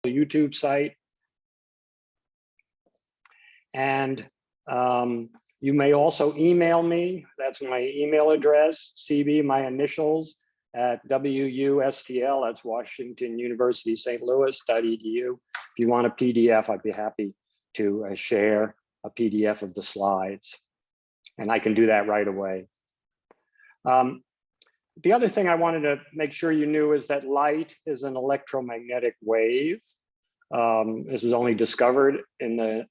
YouTube site. And you may also email me. That's my email address, CB, my initials, at WUSTL, that's Washington University, St. Louis.edu. If you want a PDF, I'd be happy to share a PDF of the slides. And I can do that right away. The other thing I wanted to make sure you knew is that light is an electromagnetic wave. This was only discovered in the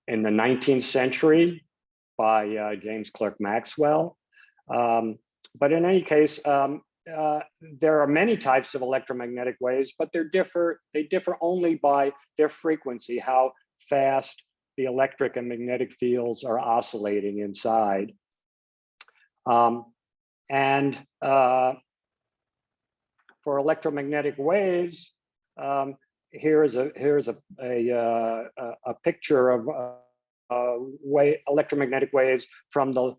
19th century by James Clerk Maxwell. But in any case, there are many types of electromagnetic waves, but they differ only by their frequency, how fast the electric and magnetic fields are oscillating inside. For electromagnetic waves, here's a picture of electromagnetic waves from the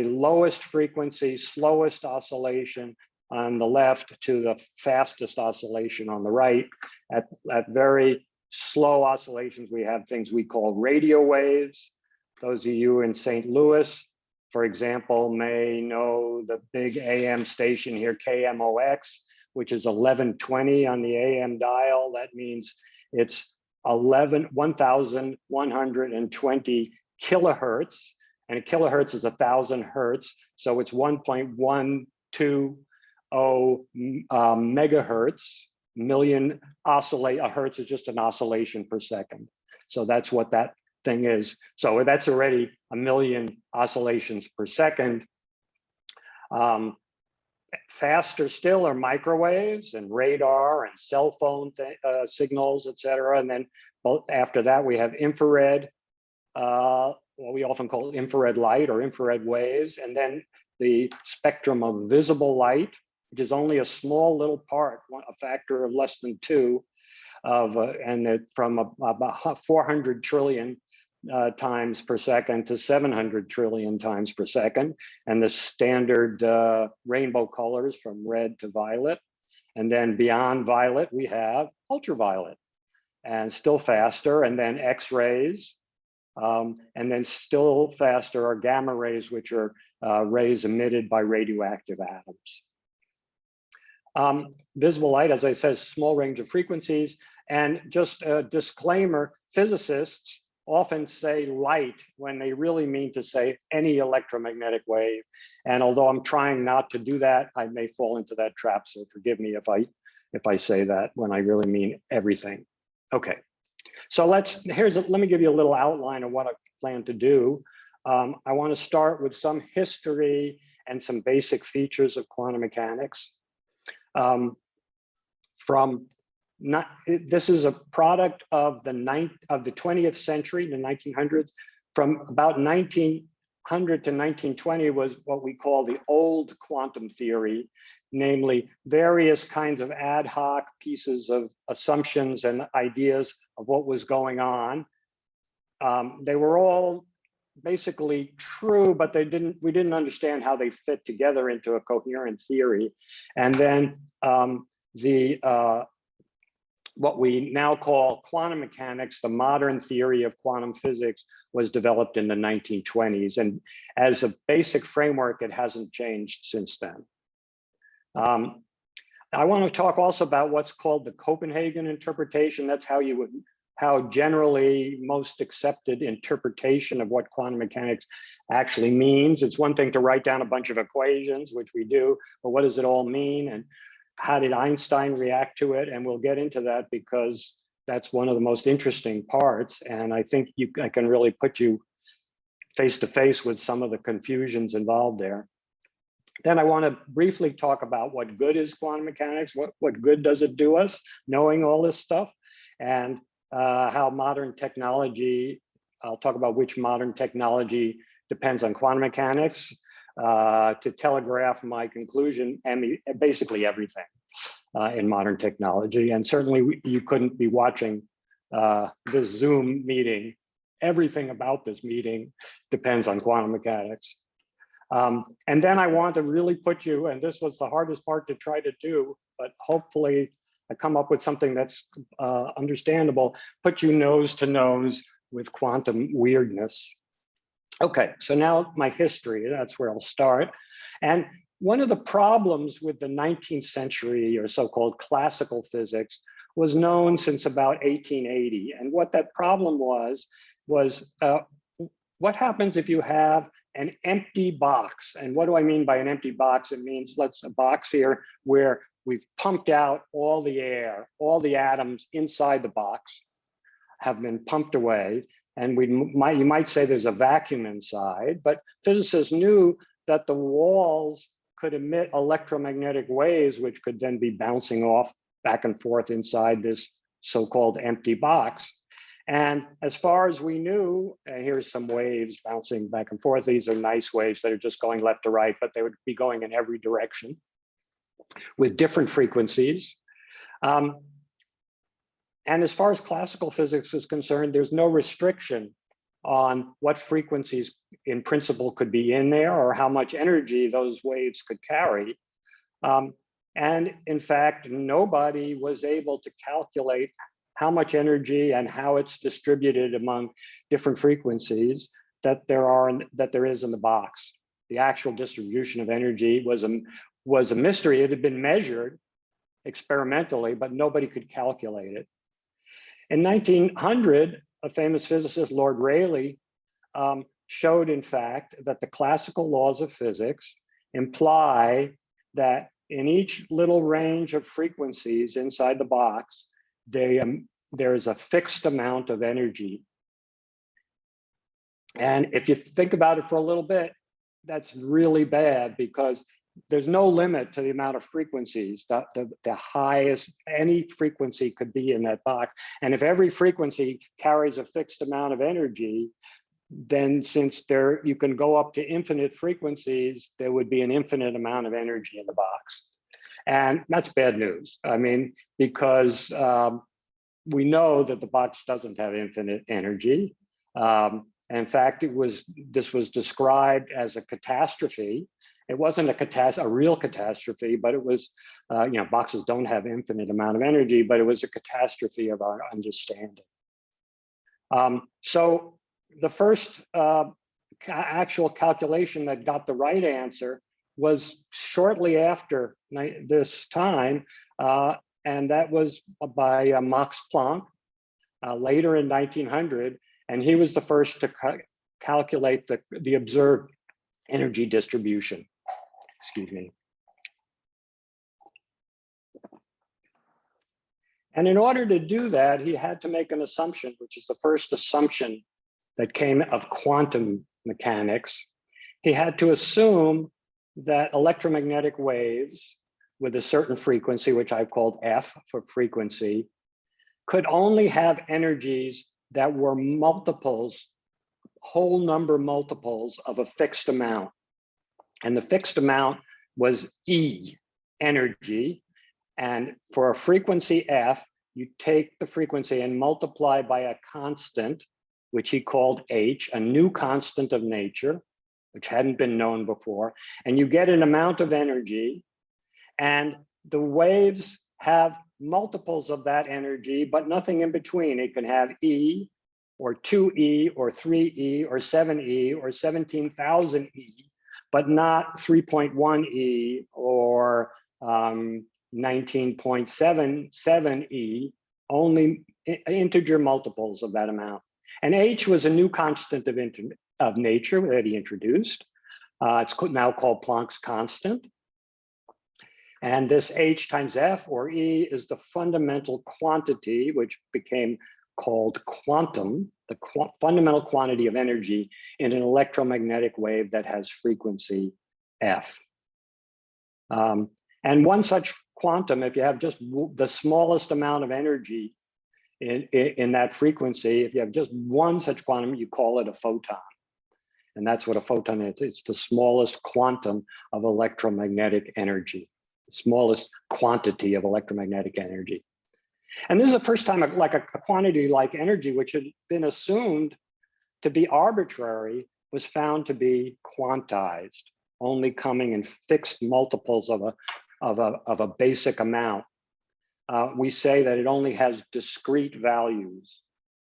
lowest frequency, slowest oscillation on the left to the fastest oscillation on the right. At very slow oscillations, we have things we call radio waves. Those of you in St. Louis, for example, may know the big AM station here, KMOX, which is 1120 on the AM dial. That means it's 1,120 kilohertz. And a kilohertz is 1,000 hertz. So it's 1.120 megahertz. A hertz is just an oscillation per second. So that's what that thing is. So that's already 1 million oscillations per second. Faster still are microwaves and radar and cell phone signals, et cetera. And then after that, we have infrared, what we often call infrared light or infrared waves. And then the spectrum of visible light, which is only a small little part, a factor of less than 2 from about 400 trillion times per second to 700 trillion times per second. And the standard rainbow colors from red to violet. And then beyond violet, we have ultraviolet and still faster, and then X-rays. And then still faster are gamma rays, which are rays emitted by radioactive atoms. Visible light, as I said, small range of frequencies. And just a disclaimer, physicists often say light when they really mean to say any electromagnetic wave. And although I'm trying not to do that, I may fall into that trap. So forgive me if I say that when I really mean everything. Okay. So let me give you a little outline of what I plan to do. I want to start with some history and some basic features of quantum mechanics. This is a product of the 20th century, the 1900s. From about 1900 to 1920 was what we call the old quantum theory, namely various kinds of ad hoc pieces of assumptions and ideas of what was going on. They were all basically true, but we didn't understand how they fit together into a coherent theory. And then what we now call quantum mechanics, the modern theory of quantum physics, was developed in the 1920s. And as a basic framework, it hasn't changed since then. I want to talk also about what's called the Copenhagen interpretation. That's how generally most accepted interpretation of what quantum mechanics actually means. It's one thing to write down a bunch of equations, which we do, but what does it all mean? And how did Einstein react to it? And we'll get into that because that's one of the most interesting parts. And I think I can really put you face to face with some of the confusions involved there. Then I want to briefly talk about what good is quantum mechanics, what good does it do us, knowing all this stuff, and how modern technology, I'll talk about which modern technology depends on quantum mechanics, to telegraph my conclusion, and basically everything in modern technology. And certainly you couldn't be watching this Zoom meeting. Everything about this meeting depends on quantum mechanics. And then I want to really put you, and this was the hardest part to try to do, but hopefully I come up with something that's understandable, put you nose to nose with quantum weirdness. Okay, so now my history, that's where I'll start. And one of the problems with the 19th century or so-called classical physics was known since about 1880. And what that problem was what happens if you have an empty box? And what do I mean by an empty box? It means a box here where we've pumped out all the air, all the atoms inside the box have been pumped away. And you might say there's a vacuum inside, but physicists knew that the walls could emit electromagnetic waves, which could then be bouncing off back and forth inside this so-called empty box. And as far as we knew, here's some waves bouncing back and forth. These are nice waves that are just going left to right, but they would be going in every direction with different frequencies. And as far as classical physics is concerned, there's no restriction on what frequencies in principle could be in there or how much energy those waves could carry. And in fact, nobody was able to calculate how much energy and how it's distributed among different frequencies that there is in the box. The actual distribution of energy was a mystery. It had been measured experimentally, but nobody could calculate it. In 1900, a famous physicist, Lord Rayleigh, showed, in fact, that the classical laws of physics imply that in each little range of frequencies inside the box, there is a fixed amount of energy. And if you think about it for a little bit, that's really bad because there's no limit to the amount of frequencies. The highest any frequency could be in that box. And if every frequency carries a fixed amount of energy, then since you can go up to infinite frequencies, there would be an infinite amount of energy in the box. And that's bad news. I mean, because we know that the box doesn't have infinite energy. In fact, this was described as a catastrophe. It wasn't a real catastrophe, but it was, boxes don't have infinite amount of energy, but it was a catastrophe of our understanding. So the first actual calculation that got the right answer was shortly after this time, and that was by Max Planck, later in 1900, and he was the first to calculate the observed energy distribution. Excuse me. And in order to do that, he had to make an assumption, which is the first assumption that came of quantum mechanics. He had to assume that electromagnetic waves with a certain frequency, which I've called F for frequency, could only have energies that were multiples, whole number multiples of a fixed amount. And the fixed amount was E, energy. And for a frequency F, you take the frequency and multiply by a constant, which he called H, a new constant of nature, which hadn't been known before. And you get an amount of energy. And the waves have multiples of that energy, but nothing in between. It can have E, or 2E, or 3E, or 7E, or 17,000 E, but not 3.1 E or 19.77 E, only integer multiples of that amount. And H was a new constant of nature that he introduced. It's now called Planck's constant. And this H times F or E is the fundamental quantity, which became called quantum, the fundamental quantity of energy in an electromagnetic wave that has frequency F. And one such quantum, if you have just the smallest amount of energy in that frequency, if you have just one such quantum, you call it a photon. And that's what a photon is. It's the smallest quantum of electromagnetic energy, the smallest quantity of electromagnetic energy. And this is the first time like a quantity like energy, which had been assumed to be arbitrary, was found to be quantized, only coming in fixed multiples of a basic amount. we say that it only has discrete values,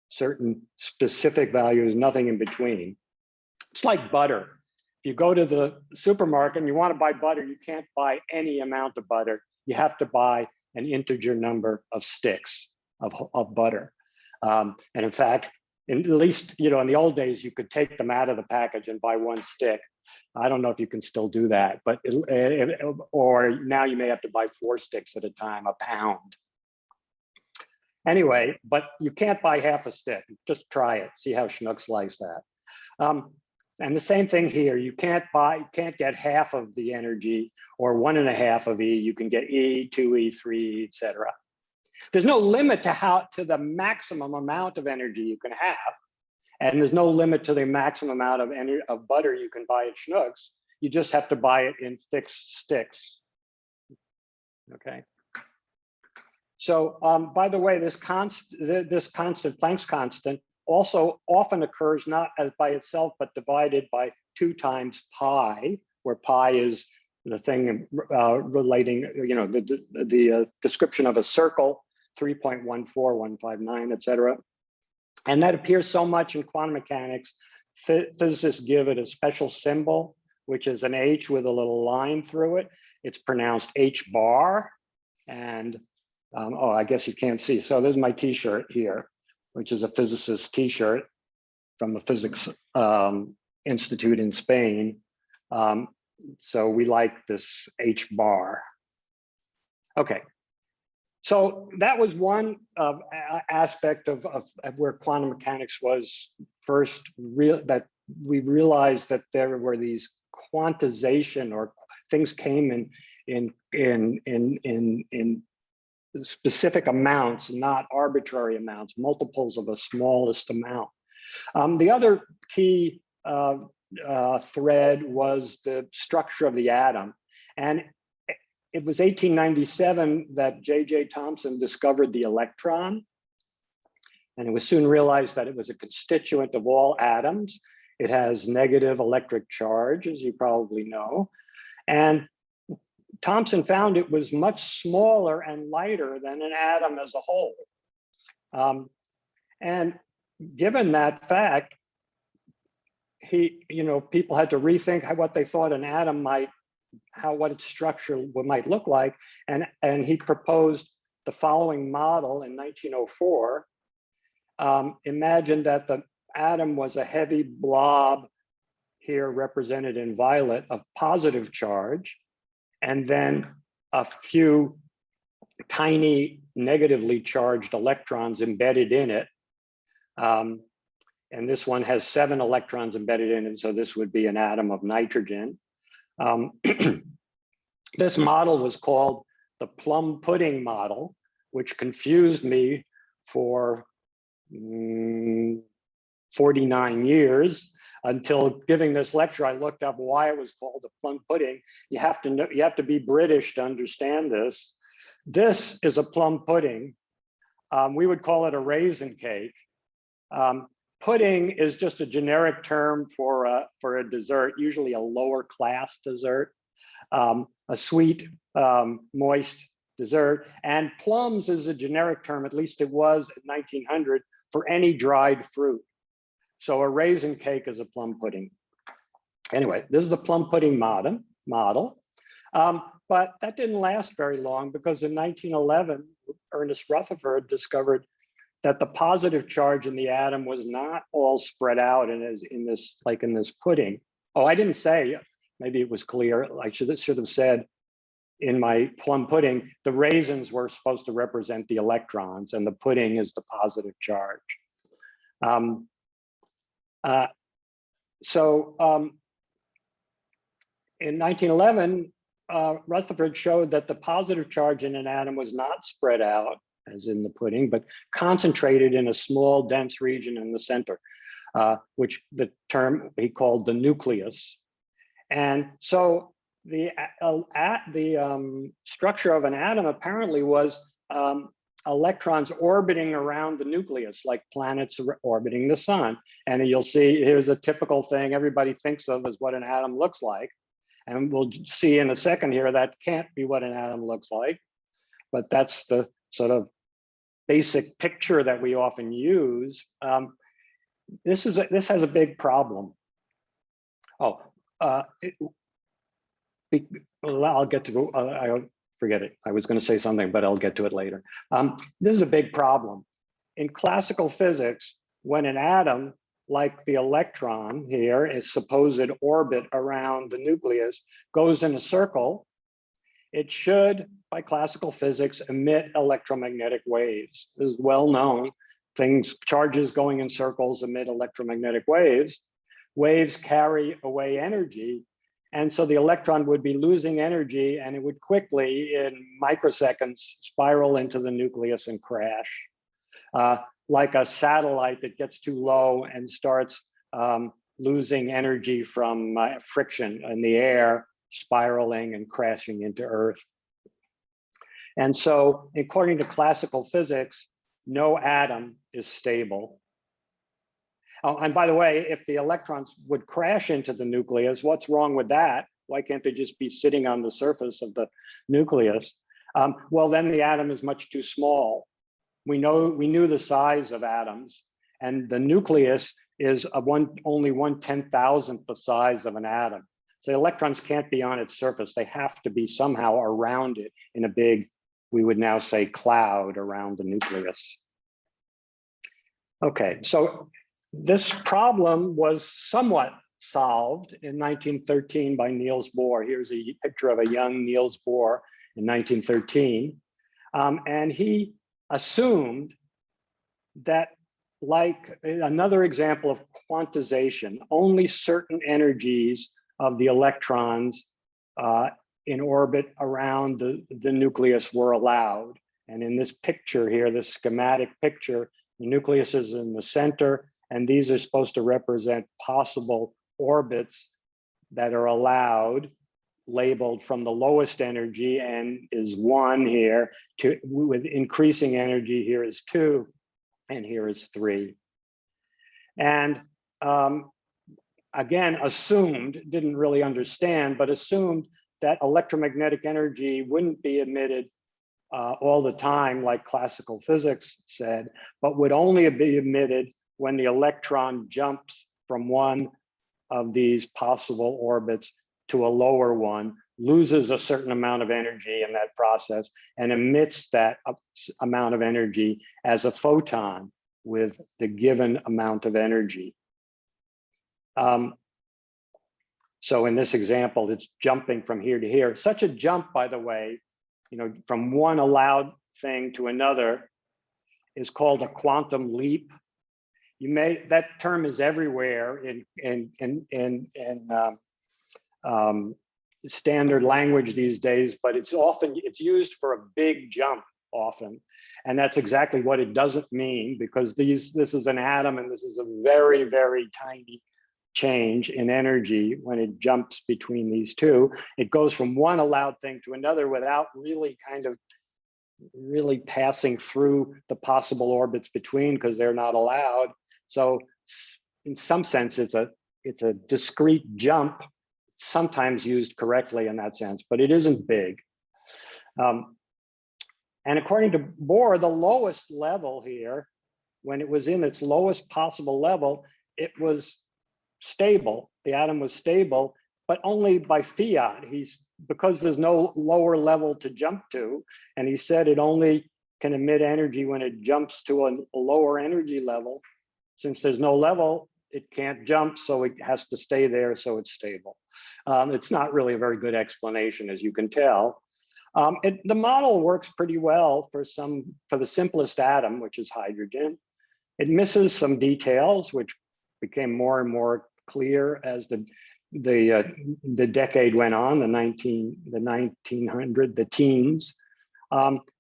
certain specific values, nothing in between. It's like butter. If you go to the supermarket and you want to buy butter, you can't buy any amount of butter. You have to buy an integer number of sticks of butter. And in fact, at least, you know, in the old days, you could take them out of the package and buy one stick. I don't know if you can still do that, but or now you may have to buy 4 sticks at a time, a pound. Anyway, but you can't buy half a stick. Just try it, see how Schnooks likes that. And the same thing here, you can't get half of the energy or 1.5 of E. You can get E, 2E, 3E, etc. There's no limit to the maximum amount of energy you can have. And there's no limit to the maximum amount of butter you can buy at Schnooks. You just have to buy it in fixed sticks. Okay. So by the way, this constant, Planck's constant, also often occurs not as by itself, but divided by 2 times pi, where pi is the thing relating, you know, the description of a circle, 3.14159, etc. And that appears so much in quantum mechanics. Physicists give it a special symbol, which is an H with a little line through it. It's pronounced H bar. And oh, I guess you can't see. So there's my T-shirt here, which is a physicist's T-shirt from the Physics Institute in Spain. So we like this H bar. Okay. So that was one aspect of where quantum mechanics was first that we realized that there were these quantization, or things came in specific amounts, not arbitrary amounts, multiples of a smallest amount. The other key thread was the structure of the atom. And it was 1897 that J.J. Thomson discovered the electron. And it was soon realized that it was a constituent of all atoms. It has negative electric charge, as you probably know. And Thomson found it was much smaller and lighter than an atom as a whole. And given that fact, people had to rethink what they thought an atom what its structure might look like. And he proposed the following model in 1904. Imagine that the atom was a heavy blob, here represented in violet, of positive charge, and then a few tiny negatively charged electrons embedded in it. And this one has 7 electrons embedded in it, so this would be an atom of nitrogen. This model was called the plum pudding model, which confused me for 49 years. Until giving this lecture, I looked up why it was called a plum pudding. You have to be British to understand this. This is a plum pudding. We would call it a raisin cake. Pudding is just a generic term for a dessert, usually a lower class dessert, a sweet, moist dessert. And plums is a generic term, at least it was in 1900, for any dried fruit. So a raisin cake is a plum pudding. Anyway, this is the plum pudding model. But that didn't last very long, because in 1911, Ernest Rutherford discovered that the positive charge in the atom was not all spread out in this pudding. Oh, I didn't say, maybe it was clear. I should have said in my plum pudding, the raisins were supposed to represent the electrons and the pudding is the positive charge. In 1911, Rutherford showed that the positive charge in an atom was not spread out, as in the pudding, but concentrated in a small, dense region in the center, which the term he called the nucleus. And so the structure of an atom apparently was electrons orbiting around the nucleus, like planets orbiting the sun. And you'll see, here's a typical thing everybody thinks of as what an atom looks like. And we'll see in a second here that can't be what an atom looks like, but that's the sort of basic picture that we often use, this has a big problem. Oh, I'll get to, I'll forget it. I was going to say something, but I'll get to it later. This is a big problem. In classical physics, when an atom, like the electron here, is supposed orbit around the nucleus, goes in a circle, it should, by classical physics, emit electromagnetic waves. This is well known. Charges going in circles emit electromagnetic waves. Waves carry away energy. And so the electron would be losing energy, and it would quickly, in microseconds, spiral into the nucleus and crash. Like a satellite that gets too low and starts losing energy from friction in the air, spiraling and crashing into Earth. And so, according to classical physics, no atom is stable. Oh, and by the way, if the electrons would crash into the nucleus, what's wrong with that? Why can't they just be sitting on the surface of the nucleus? Well, then the atom is much too small. We knew the size of atoms, and the nucleus is only 1/10,000th the size of an atom. So electrons can't be on its surface. They have to be somehow around it in a big, we would now say, cloud around the nucleus. Okay, so this problem was somewhat solved in 1913 by Niels Bohr. Here's a picture of a young Niels Bohr in 1913. And he assumed that, like another example of quantization, only certain energies of the electrons in orbit around the nucleus were allowed. And in this picture here, this schematic picture, the nucleus is in the center, and these are supposed to represent possible orbits that are allowed, labeled from the lowest energy, and is 1 here, to with increasing energy, here is 2, and here is 3. And again, assumed, didn't really understand, but assumed that electromagnetic energy wouldn't be emitted all the time, like classical physics said, but would only be emitted when the electron jumps from one of these possible orbits to a lower one, loses a certain amount of energy in that process, and emits that amount of energy as a photon with the given amount of energy. So in this example, it's jumping from here to here. Such a jump, by the way, from one allowed thing to another is called a quantum leap. That term is everywhere in standard language these days, but it's used for a big jump often. And that's exactly what it doesn't mean, because this is an atom, and this is a very, very tiny change in energy when it jumps between these two. It goes from one allowed thing to another without really passing through the possible orbits between, because they're not allowed. So in some sense, it's a discrete jump, sometimes used correctly in that sense, but it isn't big. And according to Bohr, the lowest level here, when it was in its lowest possible level, it was stable. The atom was stable, but only by fiat. Because there's no lower level to jump to, and he said it only can emit energy when it jumps to a lower energy level. Since there's no level, it can't jump, so it has to stay there, so it's stable. It's not really a very good explanation, as you can tell. The model works pretty well for the simplest atom, which is hydrogen. It misses some details, which became more and more clear as the decade went on, the teens.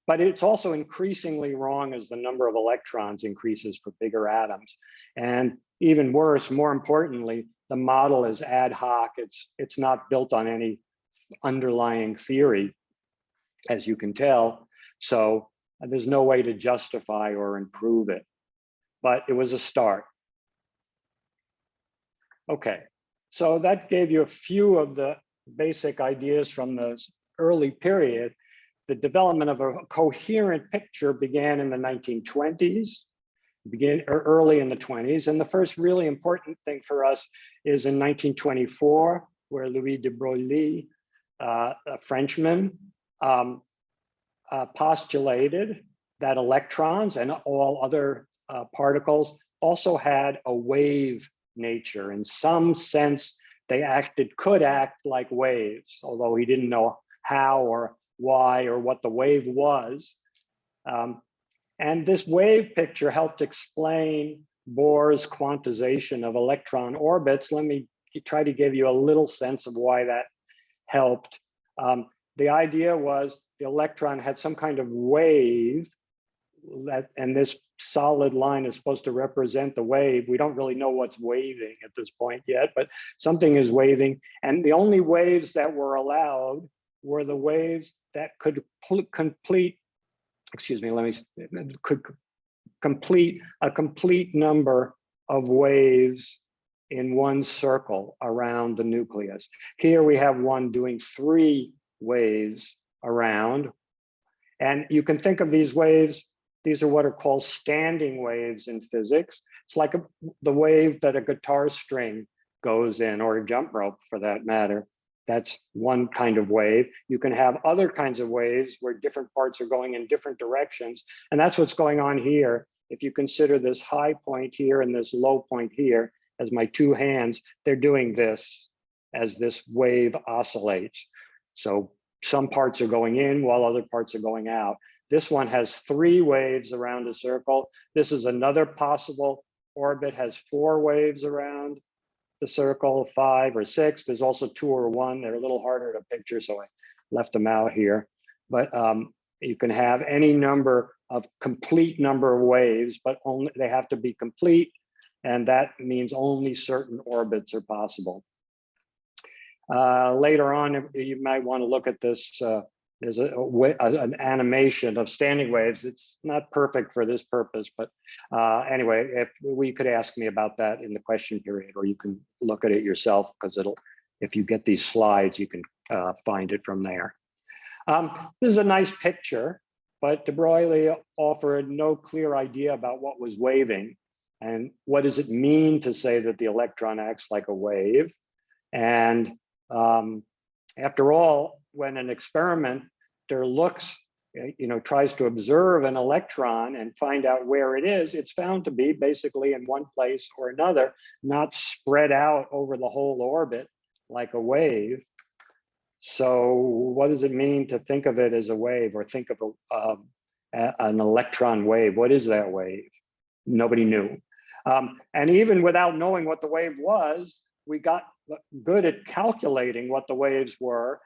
But it's also increasingly wrong as the number of electrons increases for bigger atoms. And even worse, more importantly, the model is ad hoc. It's not built on any underlying theory, as you can tell. So there's no way to justify or improve it. But it was a start. Okay, so that gave you a few of the basic ideas from the early period. the development of a coherent picture began in the 1920s, early in the 20s. And the first really important thing for us is in 1924, where Louis de Broglie, a Frenchman, postulated that electrons and all other particles also had a wave nature. In some sense, they could act like waves, although he didn't know how or why or what the wave was. And this wave picture helped explain Bohr's quantization of electron orbits. Let me try to give you a little sense of why that helped. The idea was the electron had some kind of wave, and this solid line is supposed to represent the wave. We don't really know what's waving at this point yet, but something is waving. And the only waves that were allowed were the waves that could complete a complete number of waves in one circle around the nucleus. Here we have one doing 3 waves around. And you can think of these waves, these are what are called standing waves in physics. It's like the wave that a guitar string goes in, or a jump rope for that matter. That's one kind of wave. You can have other kinds of waves where different parts are going in different directions. And that's what's going on here. If you consider this high point here and this low point here as my 2 hands, they're doing this as this wave oscillates. So some parts are going in while other parts are going out. This one has 3 waves around a circle. This is another possible orbit, has 4 waves around the circle, 5 or 6. There's also 2 or 1. They're a little harder to picture, so I left them out here. But you can have any number of complete number of waves, but only they have to be complete, and that means only certain orbits are possible. Later on, you might want to look at this. There's an animation of standing waves. It's not perfect for this purpose, but anyway, if we could ask me about that in the question period, or you can look at it yourself, because if you get these slides, you can find it from there. This is a nice picture, but de Broglie offered no clear idea about what was waving, and what does it mean to say that the electron acts like a wave. And after all, when an experimenter tries to observe an electron and find out where it is, it's found to be basically in one place or another, not spread out over the whole orbit like a wave. So what does it mean to think of it as a wave, or think of an electron wave? What is that wave? Nobody knew. And even without knowing what the wave was, we got good at calculating what the waves were.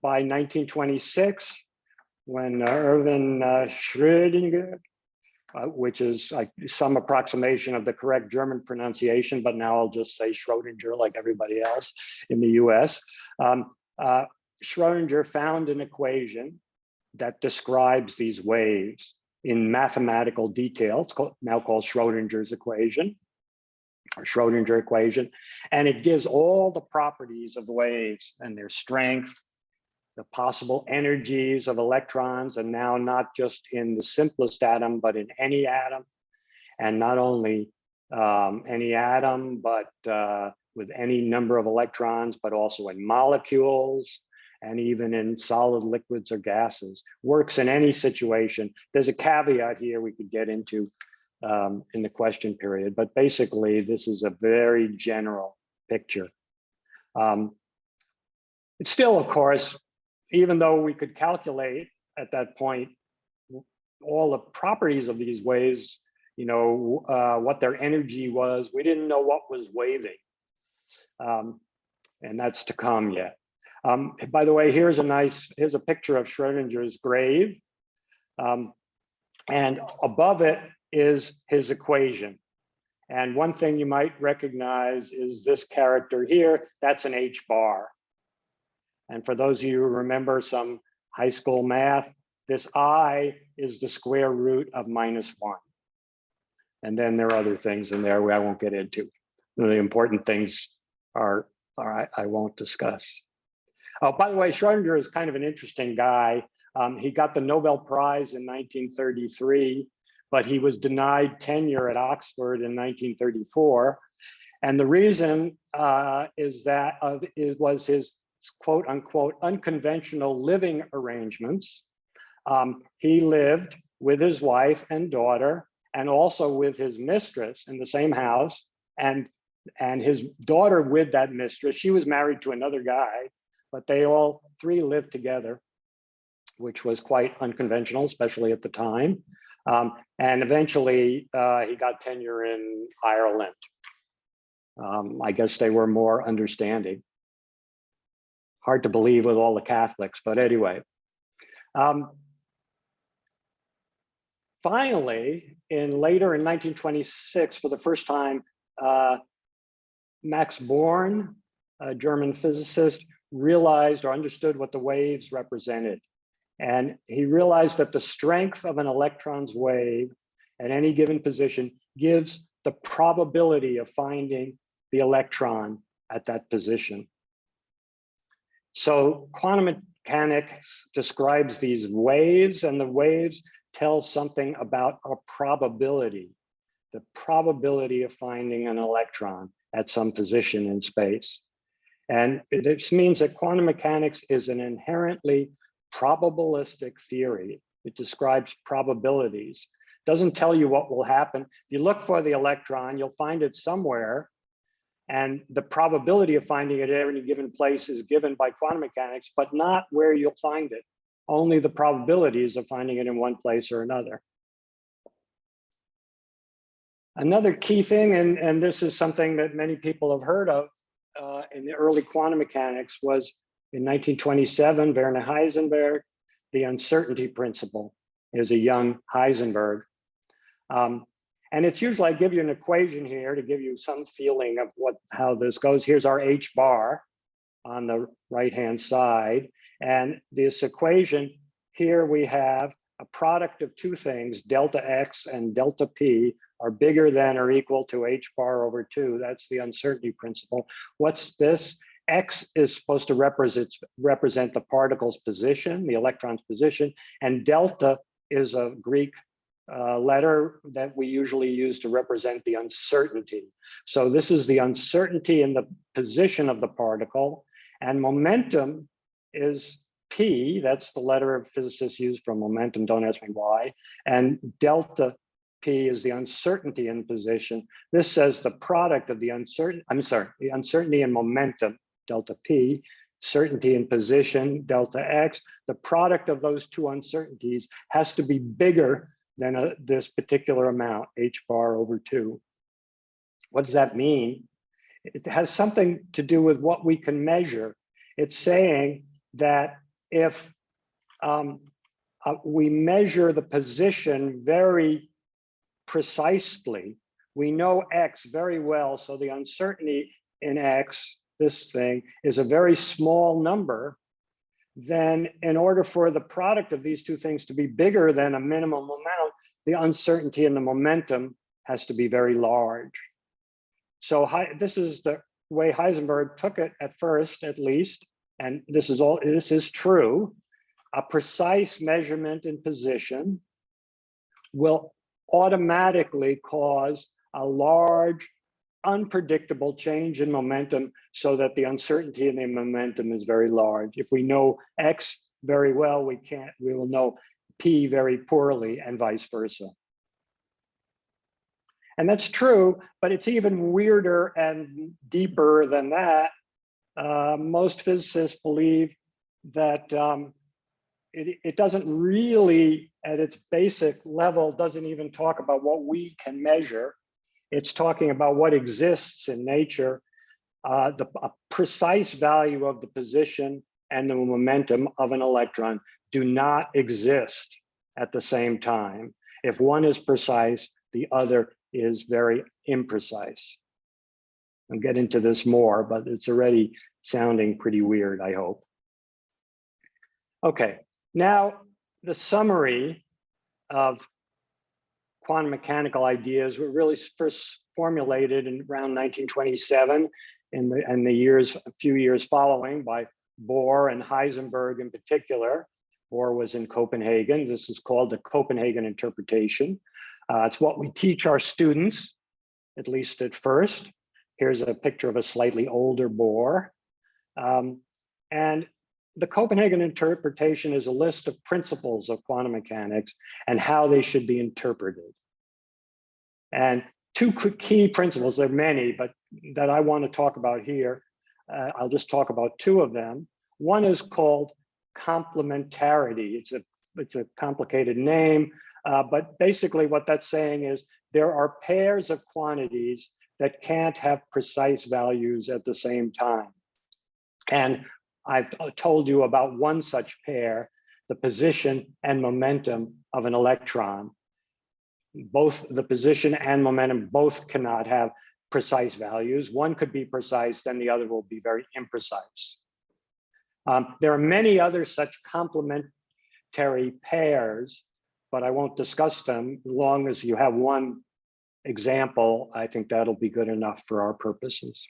By 1926, when Erwin Schrodinger, which is like some approximation of the correct German pronunciation, but now I'll just say Schrodinger like everybody else in the US. Schrodinger found an equation that describes these waves in mathematical detail. It's now called Schrodinger's equation, or Schrodinger equation, and it gives all the properties of the waves and their strength, the possible energies of electrons, and now not just in the simplest atom, but in any atom, and not only any atom, but with any number of electrons, but also in molecules, and even in solid liquids or gases. Works in any situation. There's a caveat here we could get into in the question period, but basically this is a very general picture. It's still, of course, even though we could calculate at that point all the properties of these waves, what their energy was, we didn't know what was waving, and that's to come yet. By the way, here's a picture of Schrodinger's grave, and above it is his equation. And one thing you might recognize is this character here. That's an H bar. And for those of you who remember some high school math, this I is the square root of -1. And then there are other things in there I won't get into. The important things I won't discuss. Oh, by the way, Schrodinger is kind of an interesting guy. He got the Nobel Prize in 1933, but he was denied tenure at Oxford in 1934. And the reason was his quote unquote unconventional living arrangements. He lived with his wife and daughter, and also with his mistress in the same house, and his daughter with that mistress. She was married to another guy, but they all three lived together, which was quite unconventional, especially at the time. And eventually he got tenure in Ireland. I guess they were more understanding. Hard to believe with all the Catholics, but anyway. Finally, later in 1926, for the first time, Max Born, a German physicist, realized or understood what the waves represented. And he realized that the strength of an electron's wave at any given position gives the probability of finding the electron at that position. So quantum mechanics describes these waves, and the waves tell something about a probability, the probability of finding an electron at some position in space. And this means that quantum mechanics is an inherently probabilistic theory. It describes probabilities. Doesn't tell you what will happen. If you look for the electron, you'll find it somewhere. And the probability of finding it at any given place is given by quantum mechanics, but not where you'll find it. Only the probabilities of finding it in one place or another. Another key thing, and this is something that many people have heard of in the early quantum mechanics, was in 1927, Werner Heisenberg, the uncertainty principle is a young Heisenberg. And it's usually, I give you an equation here to give you some feeling of how this goes. Here's our H bar on the right-hand side. And this equation, here we have a product of two things, delta X and delta P are bigger than or equal to H bar over 2. That's the uncertainty principle. What's this? X is supposed to represent the particle's position, the electron's position, and delta is a Greek letter that we usually use to represent the uncertainty. So this is the uncertainty in the position of the particle, and momentum is P, that's the letter physicists use for momentum, don't ask me why, and delta P is the uncertainty in position. This says the product of the uncertainty and momentum, delta P, certainty in position, delta X, the product of those two uncertainties has to be bigger than this particular amount, H bar over 2. What does that mean? It has something to do with what we can measure. It's saying that if we measure the position very precisely, we know X very well, so the uncertainty in X, this thing, is a very small number, then in order for the product of these two things to be bigger than a minimum amount, the uncertainty and the momentum has to be very large. So this is the way Heisenberg took it at first, at least, and this is true. A precise measurement in position will automatically cause a large, unpredictable change in momentum so that the uncertainty in the momentum is very large. If we know X very well, we will know P very poorly, and vice versa. And that's true, but it's even weirder and deeper than that. Most physicists believe that it doesn't really, at its basic level, doesn't even talk about what we can measure. It's talking about what exists in nature, a precise value of the position and the momentum of an electron do not exist at the same time. If one is precise, the other is very imprecise. I'll get into this more, but it's already sounding pretty weird, I hope. Okay, now the summary of quantum mechanical ideas were really first formulated in around 1927 and the few years following by Bohr and Heisenberg in particular. Bohr was in Copenhagen. This is called the Copenhagen interpretation. It's what we teach our students, at least at first. Here's a picture of a slightly older Bohr. And the Copenhagen interpretation is a list of principles of quantum mechanics and how they should be interpreted. And two key principles, there are many, but that I want to talk about here, I'll just talk about two of them. One is called complementarity. It's a complicated name, but basically what that's saying is there are pairs of quantities that can't have precise values at the same time. And I've told you about one such pair, the position and momentum of an electron. Both the position and momentum both cannot have precise values. One could be precise, then the other will be very imprecise. There are many other such complementary pairs, but I won't discuss them. As long as you have one example, I think that'll be good enough for our purposes.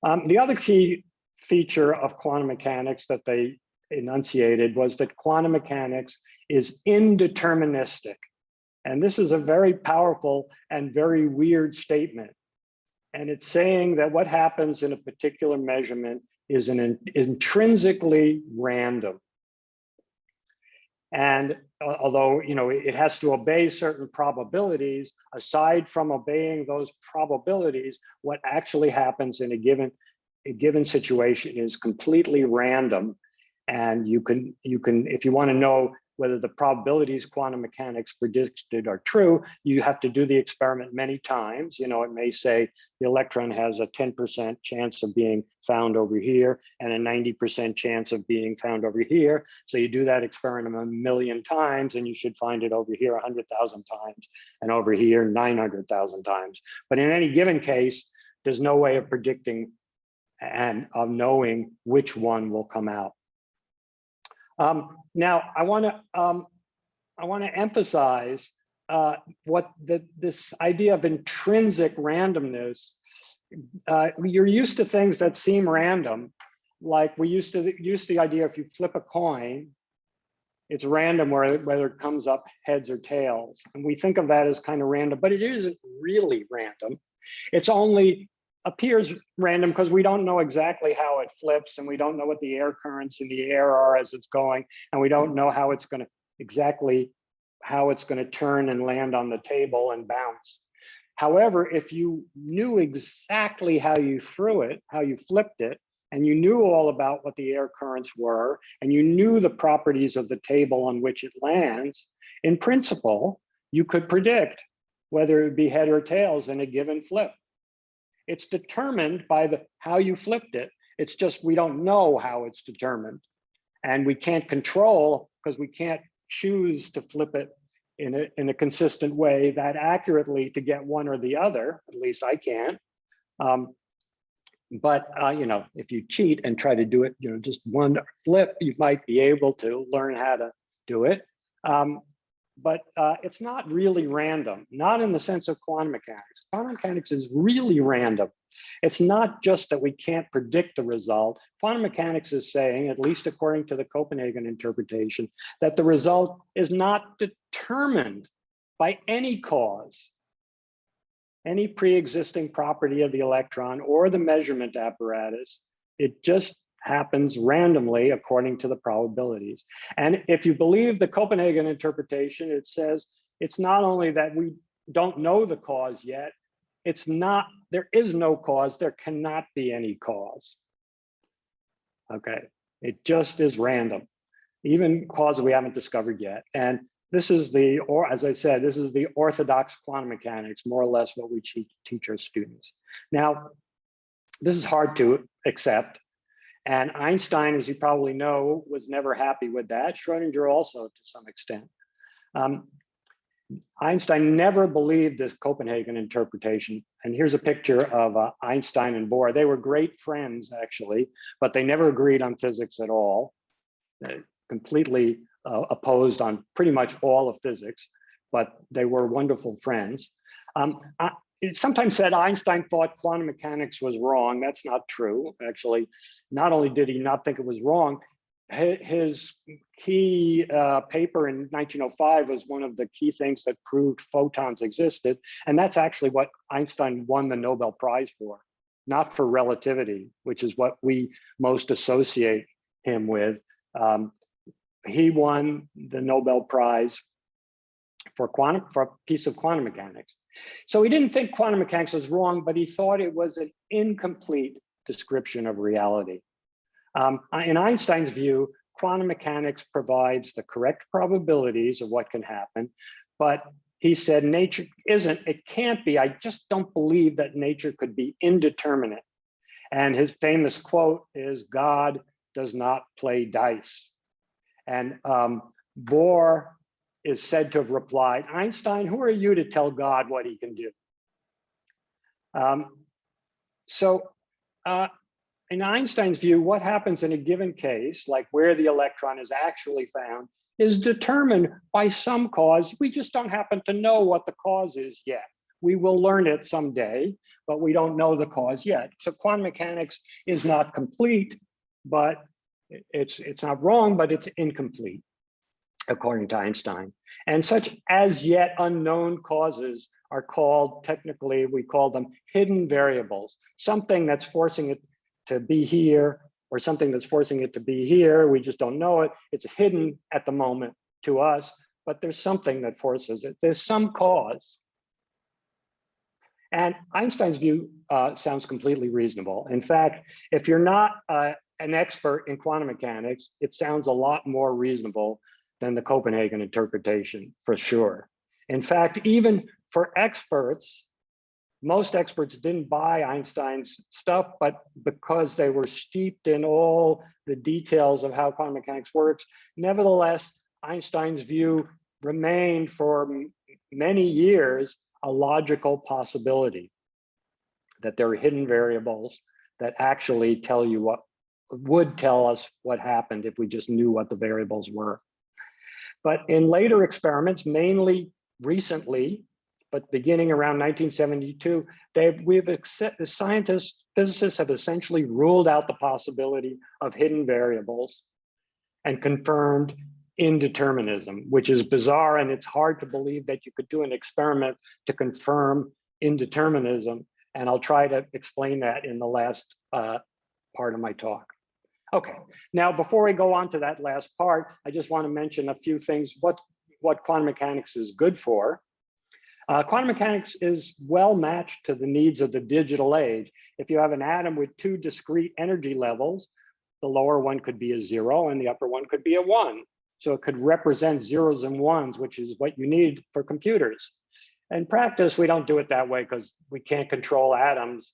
The other key feature of quantum mechanics that they enunciated was that quantum mechanics is indeterministic. And this is a very powerful and very weird statement. And it's saying that what happens in a particular measurement is intrinsically random. And although, you know, it has to obey certain probabilities, aside from obeying those probabilities, what actually happens in a given situation is completely random. And you can, if you want to know whether the probabilities quantum mechanics predicted are true, you have to do the experiment many times. You know, it may say the electron has a 10% chance of being found over here and a 90% chance of being found over here. So you do that experiment a million times and you should find it over here 100,000 times and over here 900,000 times. But in any given case, there's no way of predicting and of knowing which one will come out. Now, I want to emphasize this idea of intrinsic randomness. You're used to things that seem random, like we used to use the idea if you flip a coin, it's random whether it comes up heads or tails, and we think of that as kind of random, but it isn't really random. It's only appears random because we don't know exactly how it flips, and we don't know what the air currents in the air are as it's going, and we don't know how it's going to exactly how it's going to turn and land on the table and bounce. However, if you knew exactly how you threw it, how you flipped it, and you knew all about what the air currents were, and you knew the properties of the table on which it lands, in principle, you could predict whether it would be head or tails in a given flip. It's determined by how you flipped it. It's just we don't know how it's determined. And we can't control, because we can't choose to flip it in a consistent way that accurately to get one or the other. At least I can't. But you know, if you cheat and try to do it, you know, just one flip, you might be able to learn how to do it. But it's not really random, not in the sense of quantum mechanics. Quantum mechanics is really random. It's not just that we can't predict the result. Quantum mechanics is saying, at least according to the Copenhagen interpretation, that the result is not determined by any cause, any pre-existing property of the electron or the measurement apparatus. It just happens randomly according to the probabilities. And if you believe the Copenhagen interpretation, it says it's not only that we don't know the cause yet, it's not, there is no cause, there cannot be any cause. Okay, it just is random, even cause we haven't discovered yet. And this is the, or as I said, this is the orthodox quantum mechanics, more or less what we teach our students. Now, this is hard to accept. And Einstein, as you probably know, was never happy with that. Schrodinger also, to some extent. Einstein never believed this Copenhagen interpretation. And here's a picture of Einstein and Bohr. They were great friends, actually, but they never agreed on physics at all. Completely opposed on pretty much all of physics, but they were wonderful friends. It's sometimes said Einstein thought quantum mechanics was wrong. That's not true. Actually, not only did he not think it was wrong, his key paper in 1905 was one of the key things that proved photons existed. And that's actually what Einstein won the Nobel Prize for, not for relativity, which is what we most associate him with. He won the Nobel Prize for a piece of quantum mechanics. So he didn't think quantum mechanics was wrong, but he thought it was an incomplete description of reality. In Einstein's view, quantum mechanics provides the correct probabilities of what can happen, but he said nature isn't, it can't be. I just don't believe that nature could be indeterminate. And his famous quote is, "God does not play dice." And Bohr is said to have replied, "Einstein, who are you to tell God what he can do?" In Einstein's view, what happens in a given case, like where the electron is actually found, is determined by some cause. We just don't happen to know what the cause is yet. We will learn it someday, but we don't know the cause yet. So quantum mechanics is not complete, but it's not wrong, but it's incomplete, according to Einstein. And such as yet unknown causes are called, technically, we call them hidden variables. Something that's forcing it to be here, or something that's forcing it to be here, we just don't know it. It's hidden at the moment to us, but there's something that forces it. There's some cause. And Einstein's view sounds completely reasonable. In fact, if you're not an expert in quantum mechanics, it sounds a lot more reasonable than the Copenhagen interpretation, for sure. In fact, even for experts, most experts didn't buy Einstein's stuff, but because they were steeped in all the details of how quantum mechanics works, nevertheless, Einstein's view remained for many years a logical possibility, that there are hidden variables that actually tell you what would tell us what happened if we just knew what the variables were. But in later experiments, mainly recently, but beginning around 1972, the scientists, physicists have essentially ruled out the possibility of hidden variables and confirmed indeterminism, which is bizarre, and it's hard to believe that you could do an experiment to confirm indeterminism. And I'll try to explain that in the last part of my talk. Okay, now before we go on to that last part, I just want to mention a few things, what quantum mechanics is good for. Quantum mechanics is well matched to the needs of the digital age. If you have an atom with two discrete energy levels, the lower one could be a 0 and the upper one could be a 1. So it could represent zeros and ones, which is what you need for computers. In practice, we don't do it that way because we can't control atoms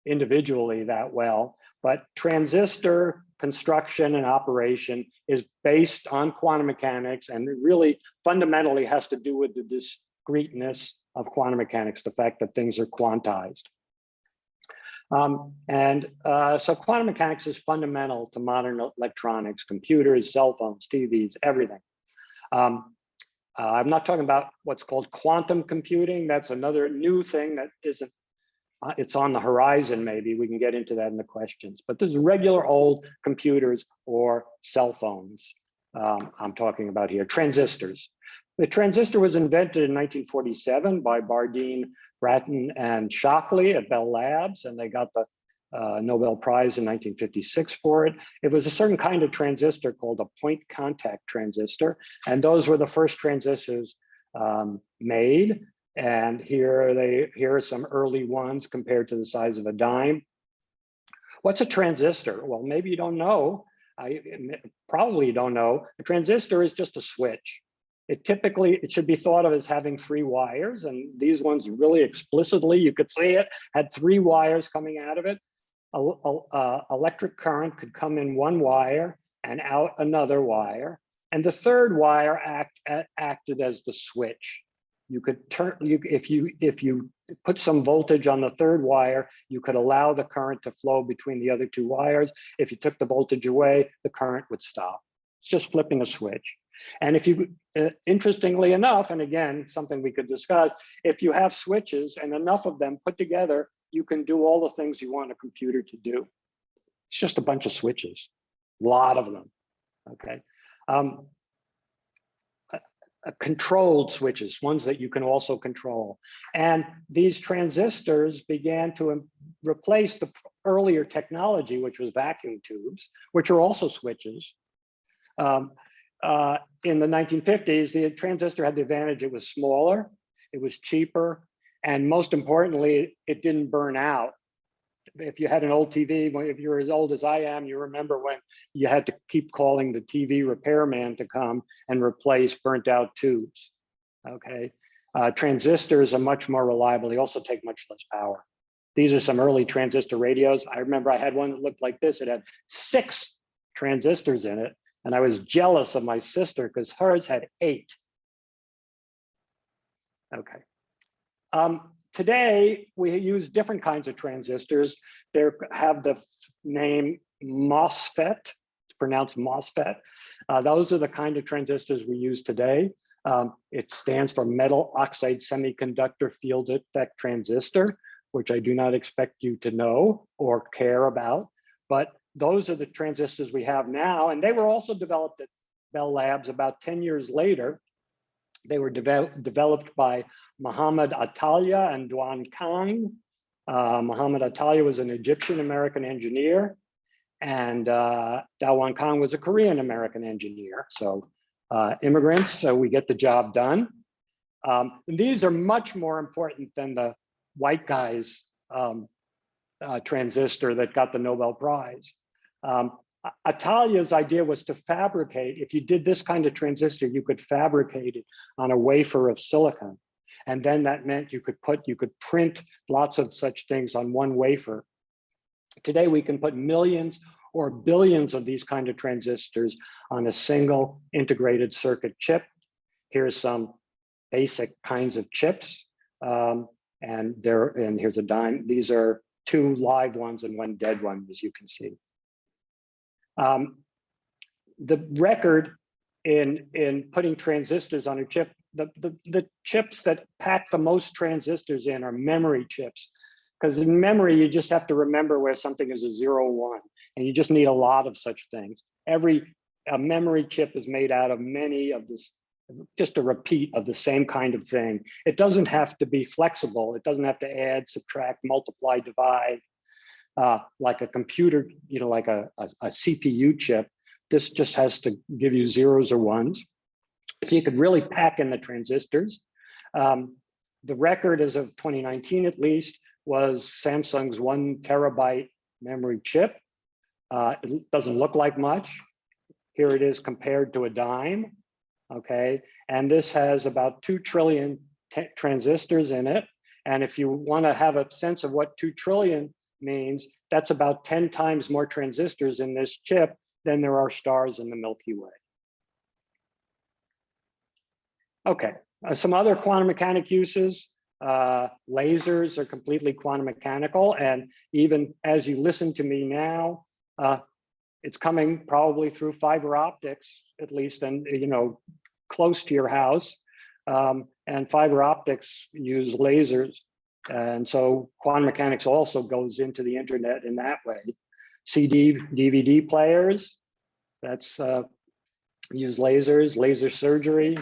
individually that well. But transistor construction and operation is based on quantum mechanics, and it really fundamentally has to do with the discreteness of quantum mechanics, the fact that things are quantized. So quantum mechanics is fundamental to modern electronics, computers, cell phones, TVs, everything. I'm not talking about what's called quantum computing. That's another new thing that isn't, it's on the horizon maybe. We can get into that in the questions. But this is regular old computers or cell phones I'm talking about here, transistors. The transistor was invented in 1947 by Bardeen, Bratton, and Shockley at Bell Labs, and they got the Nobel Prize in 1956 for it. It was a certain kind of transistor called a point contact transistor, and those were the first transistors made. And here are some early ones compared to the size of a dime. What's a transistor? Well, maybe you don't know. Probably you don't know. A transistor is just a switch. It should be thought of as having 3 wires, and these ones really explicitly, you could see it, had 3 wires coming out of it. Electric current could come in one wire and out another wire, and the third wire acted as the switch. You could turn, if you put some voltage on the third wire, you could allow the current to flow between the other 2 wires. If you took the voltage away, the current would stop. It's just flipping a switch. And if you, interestingly enough, and again, something we could discuss, if you have switches and enough of them put together, you can do all the things you want a computer to do. It's just a bunch of switches, a lot of them. Okay. Controlled switches, ones that you can also control. And these transistors began to replace the earlier technology, which was vacuum tubes, which are also switches. In the 1950s, the transistor had the advantage it was smaller, it was cheaper, and most importantly, it didn't burn out. If you had an old TV, if you're as old as I am, you remember when you had to keep calling the TV repairman to come and replace burnt out tubes, okay? Transistors are much more reliable. They also take much less power. These are some early transistor radios. I remember I had one that looked like this. It had 6 transistors in it, and I was jealous of my sister because hers had 8. Okay. Today, we use different kinds of transistors. They have the name MOSFET, it's pronounced MOSFET. Those are the kind of transistors we use today. It stands for metal oxide semiconductor field effect transistor, which I do not expect you to know or care about, but those are the transistors we have now. And they were also developed at Bell Labs about 10 years later. They were developed by Mohammed Atalia and Duan Kang. Mohammed Atalia was an Egyptian-American engineer, and Duan Kang was a Korean-American engineer. So immigrants, so we get the job done. These are much more important than the white guy's transistor that got the Nobel Prize. Atalia's idea was to fabricate, if you did this kind of transistor, you could fabricate it on a wafer of silicon. And then that meant you could print lots of such things on one wafer. Today, we can put millions or billions of these kind of transistors on a single integrated circuit chip. Here's some basic kinds of chips. And here's a dime. These are 2 live ones and 1 dead one, as you can see. The record in putting transistors on a chip, the chips that pack the most transistors in are memory chips. Because in memory, you just have to remember where something is a 0, 1, and you just need a lot of such things. A memory chip is made out of many of this, just a repeat of the same kind of thing. It doesn't have to be flexible. It doesn't have to add, subtract, multiply, divide. Like a computer, like a CPU chip. This just has to give you 0s or 1s. So you could really pack in the transistors. The record as of 2019, at least, was Samsung's 1 terabyte memory chip. It doesn't look like much. Here it is compared to a dime, okay? And this has about 2 trillion transistors in it. And if you want to have a sense of what 2 trillion means, that's about 10 times more transistors in this chip than there are stars in the Milky Way. Okay, some other quantum mechanic uses. Lasers are completely quantum mechanical, and even as you listen to me now, it's coming probably through fiber optics, at least, and close to your house. And fiber optics use lasers. And so quantum mechanics also goes into the internet in that way. CD, DVD players, that's use lasers, laser surgery.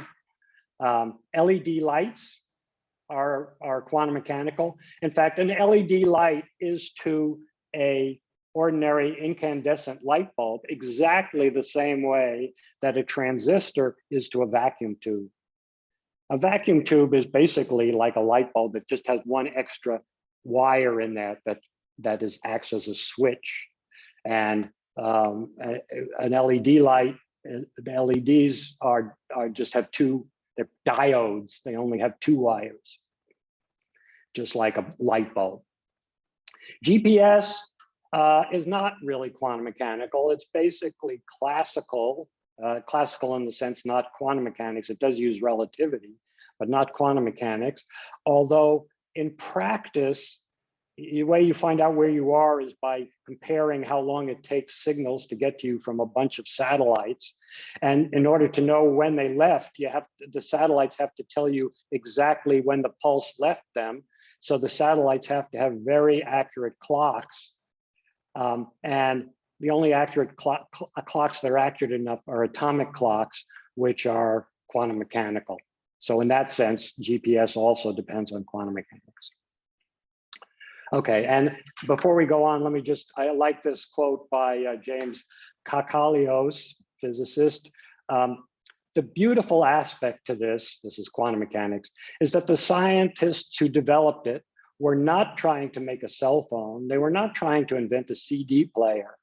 LED lights are quantum mechanical. In fact, an LED light is to a ordinary incandescent light bulb exactly the same way that a transistor is to a vacuum tube. A vacuum tube is basically like a light bulb that just has 1 extra wire in that acts as a switch. And an LED light, the LEDs just have 2, they're diodes. They only have 2 wires, just like a light bulb. GPS is not really quantum mechanical. It's basically classical. Classical in the sense, not quantum mechanics. It does use relativity, but not quantum mechanics. Although in practice, the way you find out where you are is by comparing how long it takes signals to get to you from a bunch of satellites. And in order to know when they left, the satellites have to tell you exactly when the pulse left them. So the satellites have to have very accurate clocks. And the only accurate clocks that are accurate enough are atomic clocks, which are quantum mechanical. So in that sense, GPS also depends on quantum mechanics. Okay, and before we go on, I like this quote by James Kakalios, physicist. The beautiful aspect to this is quantum mechanics, is that the scientists who developed it were not trying to make a cell phone. They were not trying to invent a CD player.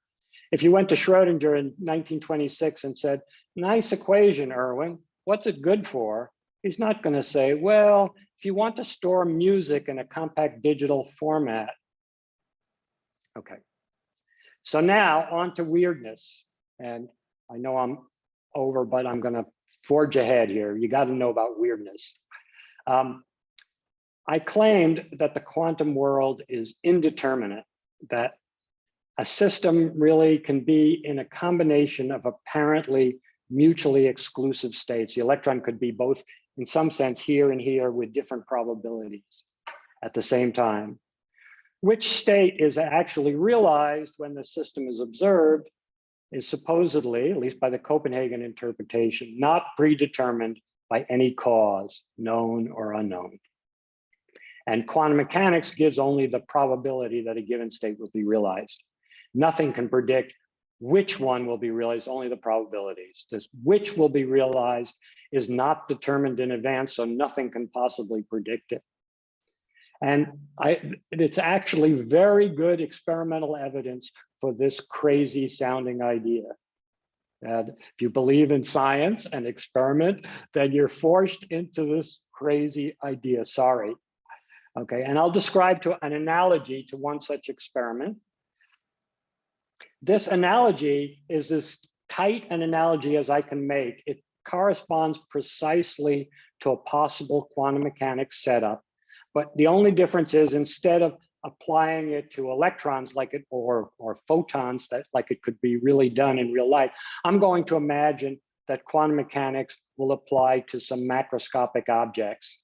If you went to Schrodinger in 1926 and said, nice equation, Erwin, what's it good for? He's not going to say, well, if you want to store music in a compact digital format. Okay. So now on to weirdness. And I know I'm over, but I'm going to forge ahead here. You got to know about weirdness. I claimed that the quantum world is indeterminate, that a system really can be in a combination of apparently mutually exclusive states. The electron could be both, in some sense, here and here with different probabilities at the same time. Which state is actually realized when the system is observed is supposedly, at least by the Copenhagen interpretation, not predetermined by any cause, known or unknown. And quantum mechanics gives only the probability that a given state will be realized. Nothing can predict which one will be realized, only the probabilities. This which will be realized is not determined in advance, so nothing can possibly predict it. And it's actually very good experimental evidence for this crazy sounding idea. And if you believe in science and experiment, then you're forced into this crazy idea, sorry. Okay, and I'll describe an analogy to one such experiment. This analogy is as tight an analogy as I can make. It corresponds precisely to a possible quantum mechanics setup. But the only difference is instead of applying it to electrons like it or photons that like it could be really done in real life, I'm going to imagine that quantum mechanics will apply to some macroscopic objects.